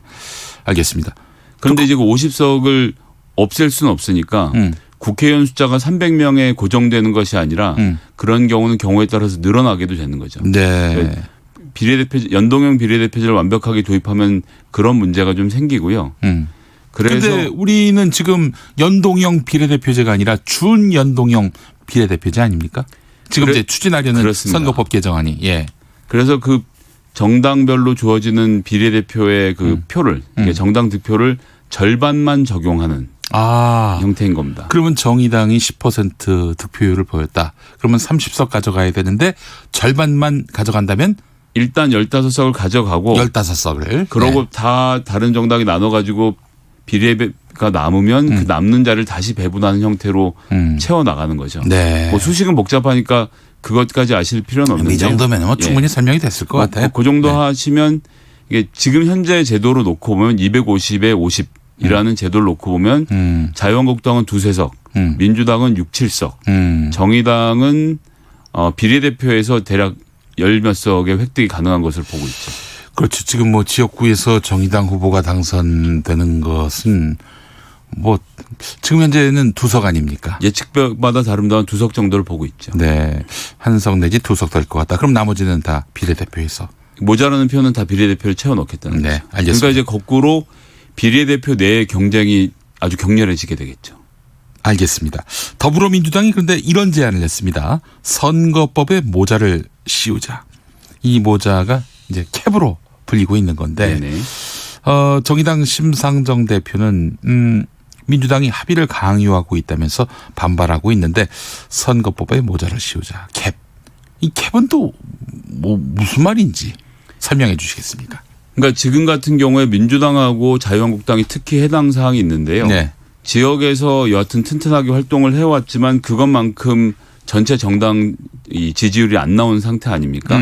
알겠습니다. 그런데 이제 그 50석을 없앨 수는 없으니까 국회의원 숫자가 300명에 고정되는 것이 아니라 그런 경우는 경우에 따라서 늘어나게도 되는 거죠. 연동형 비례대표제를 완벽하게 도입하면 그런 문제가 좀 생기고요. 그런데 우리는 지금 연동형 비례대표제가 아니라 준연동형 비례대표제 아닙니까? 지금 이제 추진하려는 그렇습니다. 선거법 개정안이. 그래서 그 정당별로 주어지는 비례대표의 그 표를 정당 득표를 절반만 적용하는 형태인 겁니다. 그러면 정의당이 10% 득표율을 보였다. 그러면 30석 가져가야 되는데 절반만 가져간다면 일단 15석을 가져가고 15석을 그러고 다 다른 정당이 나눠가지고 비례가 남으면 그 남는 자를 다시 배분하는 형태로 채워나가는 거죠. 뭐 수식은 복잡하니까 그것까지 아실 필요는 없는데 이 정도면 뭐 충분히 설명이 됐을 것 같아요. 그 정도 하시면 이게 지금 현재 제도로 놓고 보면 250에 50이라는 제도를 놓고 보면 자유한국당은 2-3석, 민주당은 6-7석, 정의당은 비례대표에서 대략 10몇 석의 획득이 가능한 것을 보고 있죠. 그렇죠. 지금 뭐 지역구에서 정의당 후보가 당선되는 것은 뭐 지금 현재는 2석 아닙니까? 예측마다 다릅니다. 2석 정도를 보고 있죠. 네. 1석 내지 2석 될 것 같다. 그럼 나머지는 다 비례대표에서. 모자라는 표는 다 비례대표를 채워 넣겠다는 거죠. 알겠습니다. 그러니까 이제 거꾸로 비례대표 내의 경쟁이 아주 격렬해지게 되겠죠. 알겠습니다. 더불어민주당이 그런데 이런 제안을 했습니다. 선거법에 모자를 씌우자. 이 모자가 이제 캡으로 불리고 있는 건데 정의당 심상정 대표는 민주당이 합의를 강요하고 있다면서 반발하고 있는데 선거법에 모자를 씌우자. 캡. 이 캡은 또 뭐 무슨 말인지 설명해 주시겠습니까? 그러니까 지금 같은 경우에 민주당하고 자유한국당이 특히 해당 사항이 있는데요. 네. 지역에서 여하튼 튼튼하게 활동을 해왔지만 그것만큼 전체 정당 이 지지율이 안 나온 상태 아닙니까?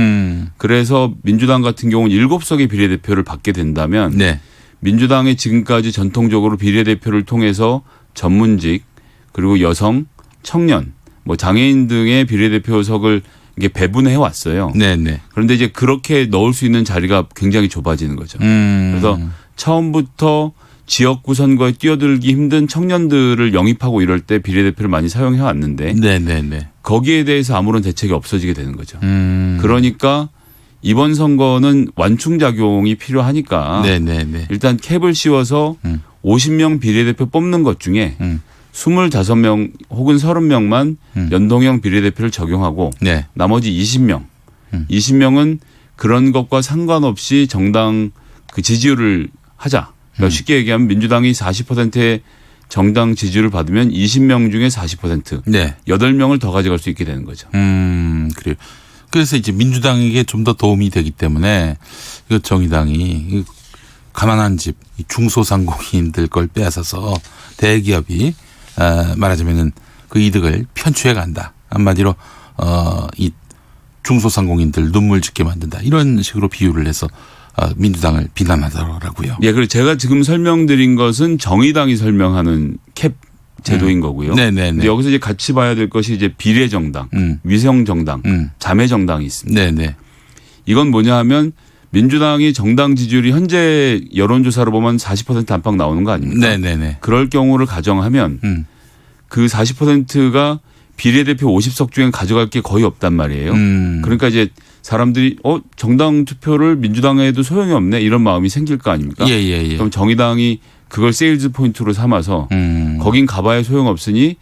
그래서 민주당 같은 경우는 7석의 비례대표를 받게 된다면 네. 민주당이 지금까지 전통적으로 비례대표를 통해서 전문직 그리고 여성, 청년, 뭐 장애인 등의 비례대표석을 이게 배분해 왔어요. 네네. 그런데 이제 그렇게 넣을 수 있는 자리가 굉장히 좁아지는 거죠. 그래서 처음부터 지역구 선거에 뛰어들기 힘든 청년들을 영입하고 이럴 때 비례대표를 많이 사용해 왔는데 네네네. 거기에 대해서 아무런 대책이 없어지게 되는 거죠. 그러니까 이번 선거는 완충작용이 필요하니까 네네네. 일단 캡을 씌워서 50명 비례대표 뽑는 것 중에 25명 혹은 30명만 연동형 비례대표를 적용하고 네. 나머지 20명. 20명은 그런 것과 상관없이 정당 그 지지율을 하자. 그러니까 쉽게 얘기하면 민주당이 40%의 정당 지지율을 받으면 20명 중에 40%. 네. 8명을 더 가져갈 수 있게 되는 거죠. 그래요. 그래서 이제 민주당에게 좀 더 도움이 되기 때문에 정의당이 가난한 집 중소상공인들 걸 빼앗아서 대기업이 말하자면은 그 이득을 편취해 간다. 한마디로 이 중소상공인들 눈물 짓게 만든다. 이런 식으로 비유를 해서 민주당을 비난하더라고요. 예, 그리고 제가 지금 설명드린 것은 정의당이 설명하는 캡 제도인 거고요. 네네네. 여기서 이제 같이 봐야 될 것이 이제 비례정당, 위성정당, 자매정당이 있습니다. 네네. 이건 뭐냐 하면 민주당이 정당 지지율이 현재 여론조사로 보면 40% 안팎 나오는 거 아닙니까? 네네네. 그럴 경우를 가정하면 그 40%가 비례대표 50석 중에 가져갈 게 거의 없단 말이에요. 그러니까 이제 사람들이 정당 투표를 민주당에 해도 소용이 없네 이런 마음이 생길 거 아닙니까? 예. 그럼 정의당이 그걸 세일즈 포인트로 삼아서 거긴 가봐야 소용없으니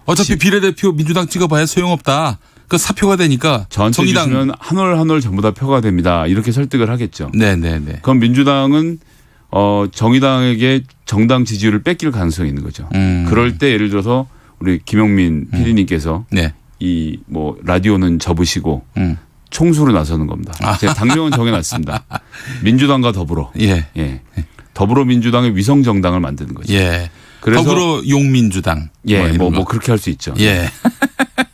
어차피 비례대표 민주당 찍어봐야 소용없다. 그 사표가 되니까 저한테 정의당 주시면 한 올 전부 다 표가 됩니다. 이렇게 설득을 하겠죠. 네네네. 그럼 민주당은 정의당에게 정당 지지율을 뺏길 가능성이 있는 거죠. 그럴 때 예를 들어서 우리 김용민 PD님께서 네. 이 뭐 라디오는 접으시고 총수로 나서는 겁니다. 제가 당명은 정해놨습니다. 민주당과 더불어. 예. 더불어민주당의 위성정당을 만드는 거죠. 예. 그래서 더불어 용민주당. 예, 뭐 그렇게 할 수 있죠. 예.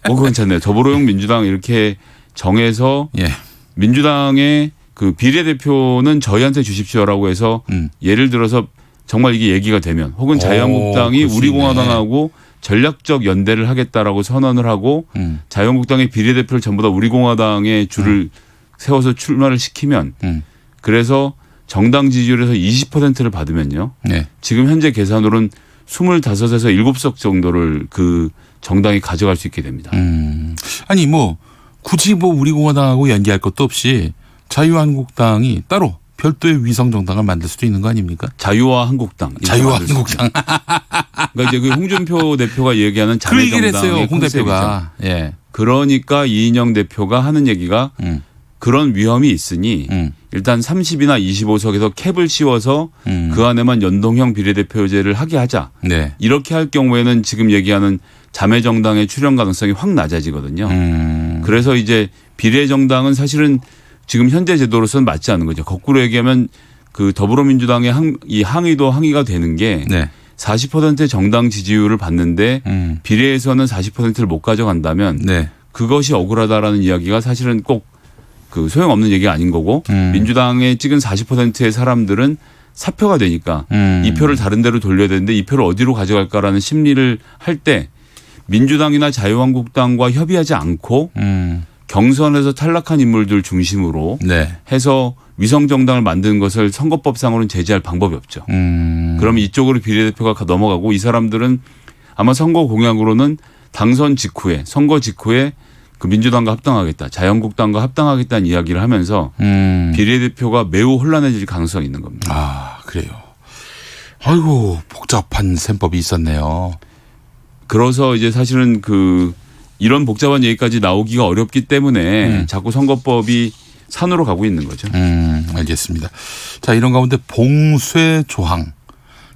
괜찮네요. 더불어용 민주당 이렇게 정해서 예. 민주당의 그 비례대표는 저희한테 주십시오라고 해서 예를 들어서 정말 이게 얘기가 되면 혹은 자유한국당이 우리공화당하고 전략적 연대를 하겠다라고 선언을 하고 자유한국당의 비례대표를 전부 다 우리공화당의 줄을 세워서 출마를 시키면 그래서 정당 지지율에서 20%를 받으면요. 네. 지금 현재 계산으로는 25에서 7석 정도를 그 정당이 가져갈 수 있게 됩니다. 아니 뭐 굳이 뭐 우리공화당하고 연계할 것도 없이 자유한국당이 따로 별도의 위성정당을 만들 수도 있는 거 아닙니까? 자유와 한국당. 자유와 한국당. 그러니까 이제 그 홍준표 대표가 얘기하는 자매정당의 홍 대표가. 예. 그러니까 이인영 대표가 하는 얘기가 그런 위험이 있으니 일단 30이나 25석에서 캡을 씌워서 그 안에만 연동형 비례대표제를 하게 하자. 네. 이렇게 할 경우에는 지금 얘기하는 자매정당의 출현 가능성이 확 낮아지거든요. 그래서 이제 비례정당은 사실은 지금 현재 제도로서는 맞지 않는 거죠. 거꾸로 얘기하면 그 더불어민주당의 이 항의가 되는 게 네. 40%의 정당 지지율을 받는데 비례에서는 40%를 못 가져간다면 네. 그것이 억울하다라는 이야기가 사실은 꼭 그 소용없는 얘기가 아닌 거고 민주당에 찍은 40%의 사람들은 사표가 되니까 이 표를 다른 데로 돌려야 되는데 이 표를 어디로 가져갈까라는 심리를 할 때 민주당이나 자유한국당과 협의하지 않고 경선에서 탈락한 인물들 중심으로 네. 해서 위성정당을 만드는 것을 선거법상으로는 제재할 방법이 없죠. 그러면 이쪽으로 비례대표가 넘어가고 이 사람들은 아마 선거 공약으로는 당선 직후에 선거 직후에 그 민주당과 합당하겠다, 자유한국당과 합당하겠다는 이야기를 하면서 비례대표가 매우 혼란해질 가능성이 있는 겁니다. 아, 그래요. 아이고, 복잡한 셈법이 있었네요. 그래서 이제 사실은 이런 복잡한 얘기까지 나오기가 어렵기 때문에 자꾸 선거법이 산으로 가고 있는 거죠. 알겠습니다. 자, 이런 가운데 봉쇄 조항.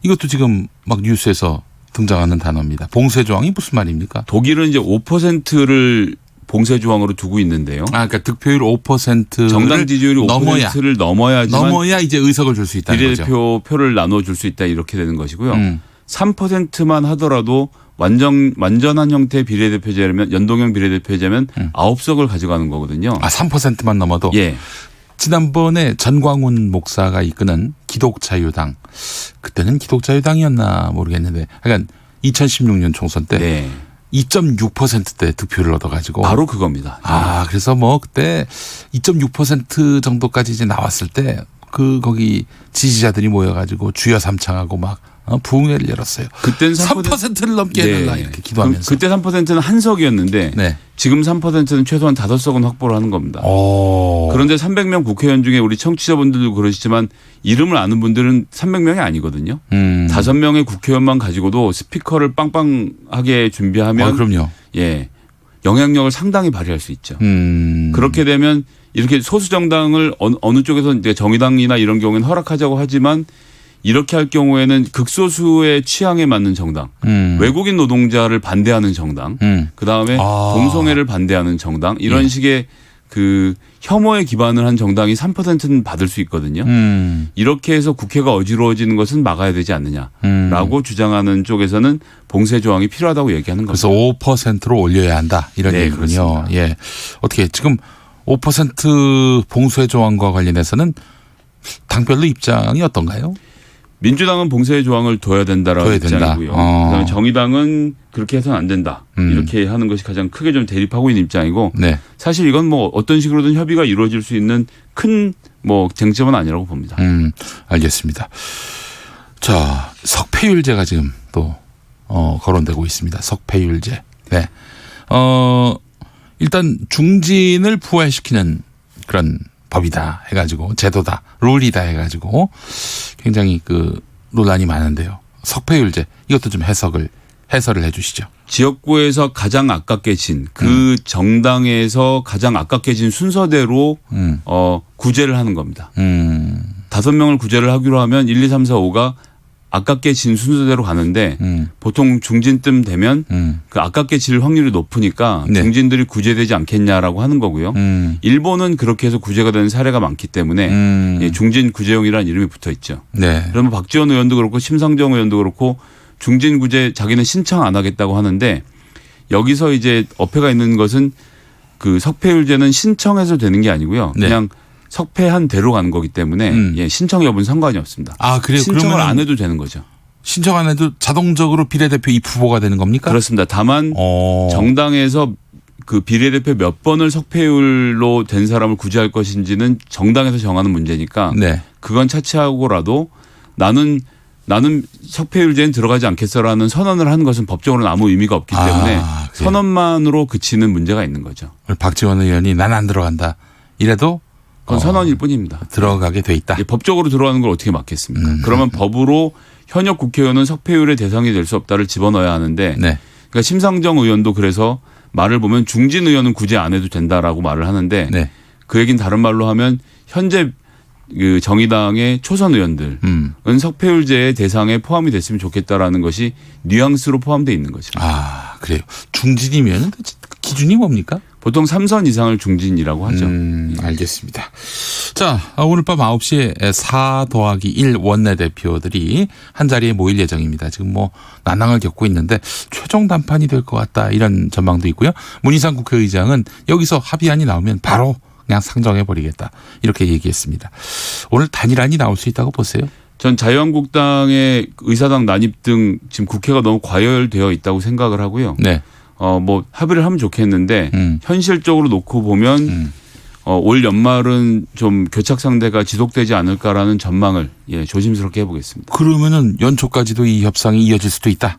이것도 지금 막 뉴스에서 등장하는 단어입니다. 봉쇄 조항이 무슨 말입니까? 독일은 이제 5%를 봉쇄 조항으로 두고 있는데요. 그러니까 득표율 5%를 정당 지지율이 5%를 넘어야 이제 의석을 줄 수 있다는 거죠. 비례대표 표를 나눠줄 수 있다 이렇게 되는 것이고요. 3%만 하더라도 완전한 형태의 비례대표제라면 연동형 비례대표제면 9석을 가져가는 거거든요. 3%만 넘어도? 예. 지난번에 전광훈 목사가 이끄는 기독자유당, 그때는 기독자유당이었나 모르겠는데 하여간 2016년 총선 때 네. 2.6%대 득표를 얻어가지고 바로 그겁니다. 그래서 뭐 그때 2.6% 정도까지 이제 나왔을 때 거기 지지자들이 모여가지고 주여 삼창하고 막 부흥회를 열었어요. 그때는 3%를 넘게 해달라 이렇게 기도하면서. 그때 3%는 한 석이었는데 지금 3%는 최소한 5석은 확보를 하는 겁니다. 그런데 300명 국회의원 중에 우리 청취자분들도 그러시지만 이름을 아는 분들은 300명이 아니거든요. 5명의 국회의원만 가지고도 스피커를 빵빵하게 준비하면 그럼요. 예, 영향력을 상당히 발휘할 수 있죠. 그렇게 되면 이렇게 소수 정당을 어느 쪽에서 이제 정의당이나 이런 경우에는 허락하자고 하지만 이렇게 할 경우에는 극소수의 취향에 맞는 정당, 외국인 노동자를 반대하는 정당, 그다음에 동성애를 반대하는 정당 이런 식의 그 혐오에 기반을 한 정당이 3%는 받을 수 있거든요. 이렇게 해서 국회가 어지러워지는 것은 막아야 되지 않느냐라고 주장하는 쪽에서는 봉쇄 조항이 필요하다고 얘기하는 겁니다. 그래서 5%로 올려야 한다 이런 얘기군요. 그렇습니다. 예, 어떻게 지금 5% 봉쇄 조항과 관련해서는 당별로 입장이 어떤가요? 민주당은 봉쇄 조항을 둬야 된다라고 입장이고요. 그다음에 정의당은 그렇게 해서는 안 된다. 이렇게 하는 것이 가장 크게 좀 대립하고 있는 입장이고 사실 이건 뭐 어떤 식으로든 협의가 이루어질 수 있는 큰 뭐 쟁점은 아니라고 봅니다. 알겠습니다. 자, 석패율제가 지금 또 거론되고 있습니다. 석패율제. 네. 일단 중진을 부활시키는 그런 법이다 해가지고 제도다 룰이다 해가지고 굉장히 논란이 많은데요. 석패율제 이것도 좀 해설을 해주시죠. 지역구에서 가장 아깝게 진 그 정당에서 가장 아깝게 진 순서대로 구제를 하는 겁니다. 5명을 구제를 하기로 하면 1, 2, 3, 4, 5가 아깝게 진 순서대로 가는데 보통 중진쯤 되면 그 아깝게 질 확률이 높으니까 중진들이 구제되지 않겠냐라고 하는 거고요. 일본은 그렇게 해서 구제가 되는 사례가 많기 때문에 중진 구제용이라는 이름이 붙어 있죠. 그러면 박지원 의원도 그렇고 심상정 의원도 그렇고 중진 구제 자기는 신청 안 하겠다고 하는데 여기서 이제 어폐가 있는 것은 그 석패율제는 신청해서 되는 게 아니고요. 그냥 석패한 대로 가는 거기 때문에 신청 여부는 상관이 없습니다. 그래요? 신청을 안 해도 되는 거죠. 신청 안 해도 자동적으로 비례대표 입후보가 되는 겁니까? 그렇습니다. 다만 정당에서 그 비례대표 몇 번을 석패율로 된 사람을 구제할 것인지는 정당에서 정하는 문제니까 그건 차치하고라도 나는 석패율제는 들어가지 않겠어라는 선언을 하는 것은 법적으로는 아무 의미가 없기 때문에 선언만으로 그치는 문제가 있는 거죠. 박지원 의원이 난 안 들어간다 이래도 그건 선언일 뿐입니다. 들어가게 돼 있다. 법적으로 들어가는 걸 어떻게 막겠습니까? 그러면 법으로 현역 국회의원은 석패율의 대상이 될 수 없다를 집어넣어야 하는데 그러니까 심상정 의원도 그래서 말을 보면 중진 의원은 구제 안 해도 된다라고 말을 하는데 그 얘기는 다른 말로 하면 현재 그 정의당의 초선 의원들은 석패율제의 대상에 포함이 됐으면 좋겠다라는 것이 뉘앙스로 포함되어 있는 거죠. 그래요. 중진이면 기준이 뭡니까? 보통 3선 이상을 중진이라고 하죠. 알겠습니다. 자, 오늘 밤 9시에 4 더하기 1 원내대표들이 한 자리에 모일 예정입니다. 지금 뭐 난항을 겪고 있는데 최종 단판이 될 것 같다 이런 전망도 있고요. 문희상 국회의장은 여기서 합의안이 나오면 바로 그냥 상정해버리겠다 이렇게 얘기했습니다. 오늘 단일안이 나올 수 있다고 보세요? 전 자유한국당의 의사당 난입 등 지금 국회가 너무 과열되어 있다고 생각을 하고요. 뭐 합의를 하면 좋겠는데 현실적으로 놓고 보면 올 연말은 좀 교착 상태가 지속되지 않을까라는 전망을 조심스럽게 해보겠습니다. 그러면은 연초까지도 이 협상이 이어질 수도 있다?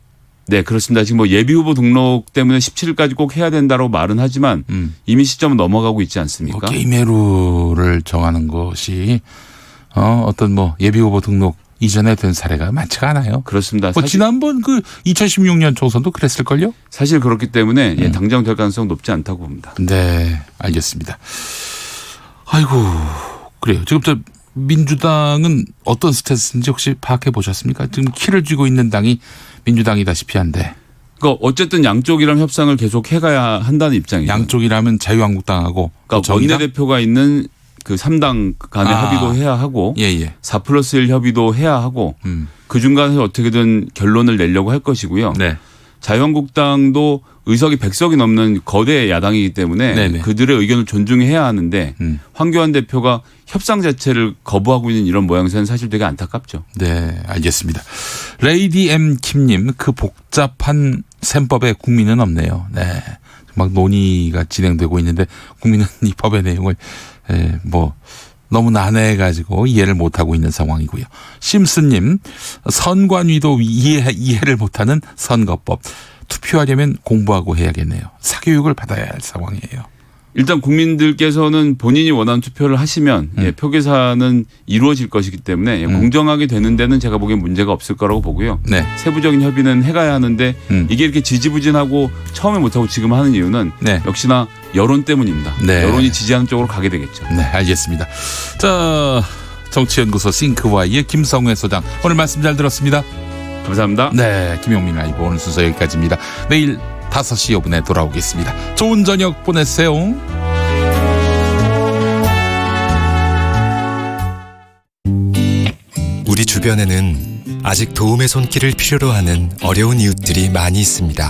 네, 그렇습니다. 지금 뭐 예비 후보 등록 때문에 17일까지 꼭 해야 된다고 말은 하지만 이미 시점은 넘어가고 있지 않습니까? 게임의 룰을 정하는 것이 어떤 뭐 예비 후보 등록 이전에 된 사례가 많지가 않아요. 그렇습니다. 지난번 그 2016년 총선도 그랬을걸요? 사실 그렇기 때문에 당장 될 가능성 높지 않다고 봅니다. 네, 알겠습니다. 아이고, 그래요. 지금 민주당은 어떤 스탠스인지 혹시 파악해 보셨습니까? 지금 키를 쥐고 있는 당이 민주당이다시피 한데. 그러니까 어쨌든 양쪽이랑 협상을 계속 해가야 한다는 입장이죠. 양쪽이라면 자유한국당하고 그러니까 원내대표가 있는 그 3당 간의 합의도 해야 하고 4+1 협의도 해야 하고 그 중간에서 어떻게든 결론을 내려고 할 것이고요. 네. 자유한국당도 의석이 100석이 넘는 거대 야당이기 때문에 네네. 그들의 의견을 존중해야 하는데 황교안 대표가 협상 자체를 거부하고 있는 이런 모양새는 사실 되게 안타깝죠. 네, 알겠습니다. 레이디 M 킴님, 그 복잡한 셈법에 국민은 없네요. 네, 막 논의가 진행되고 있는데 국민은 이 법의 내용을 너무 난해해가지고 이해를 못하고 있는 상황이고요. 심스님, 선관위도 이해를 못하는 선거법. 투표하려면 공부하고 해야겠네요. 사교육을 받아야 할 상황이에요. 일단 국민들께서는 본인이 원하는 투표를 하시면 표계산은 이루어질 것이기 때문에 공정하게 되는 데는 제가 보기엔 문제가 없을 거라고 보고요. 네. 세부적인 협의는 해가야 하는데 이게 이렇게 지지부진하고 처음에 못하고 지금 하는 이유는 역시나 여론 때문입니다. 네. 여론이 지지하는 쪽으로 가게 되겠죠. 네, 알겠습니다. 자, 정치연구소 싱크와이의 김성회 소장, 오늘 말씀 잘 들었습니다. 감사합니다. 네, 김용민 라이브 오늘 순서 여기까지입니다. 내일 5시 5분에 돌아오겠습니다. 좋은 저녁 보내세요. 우리 주변에는 아직 도움의 손길을 필요로 하는 어려운 이웃들이 많이 있습니다.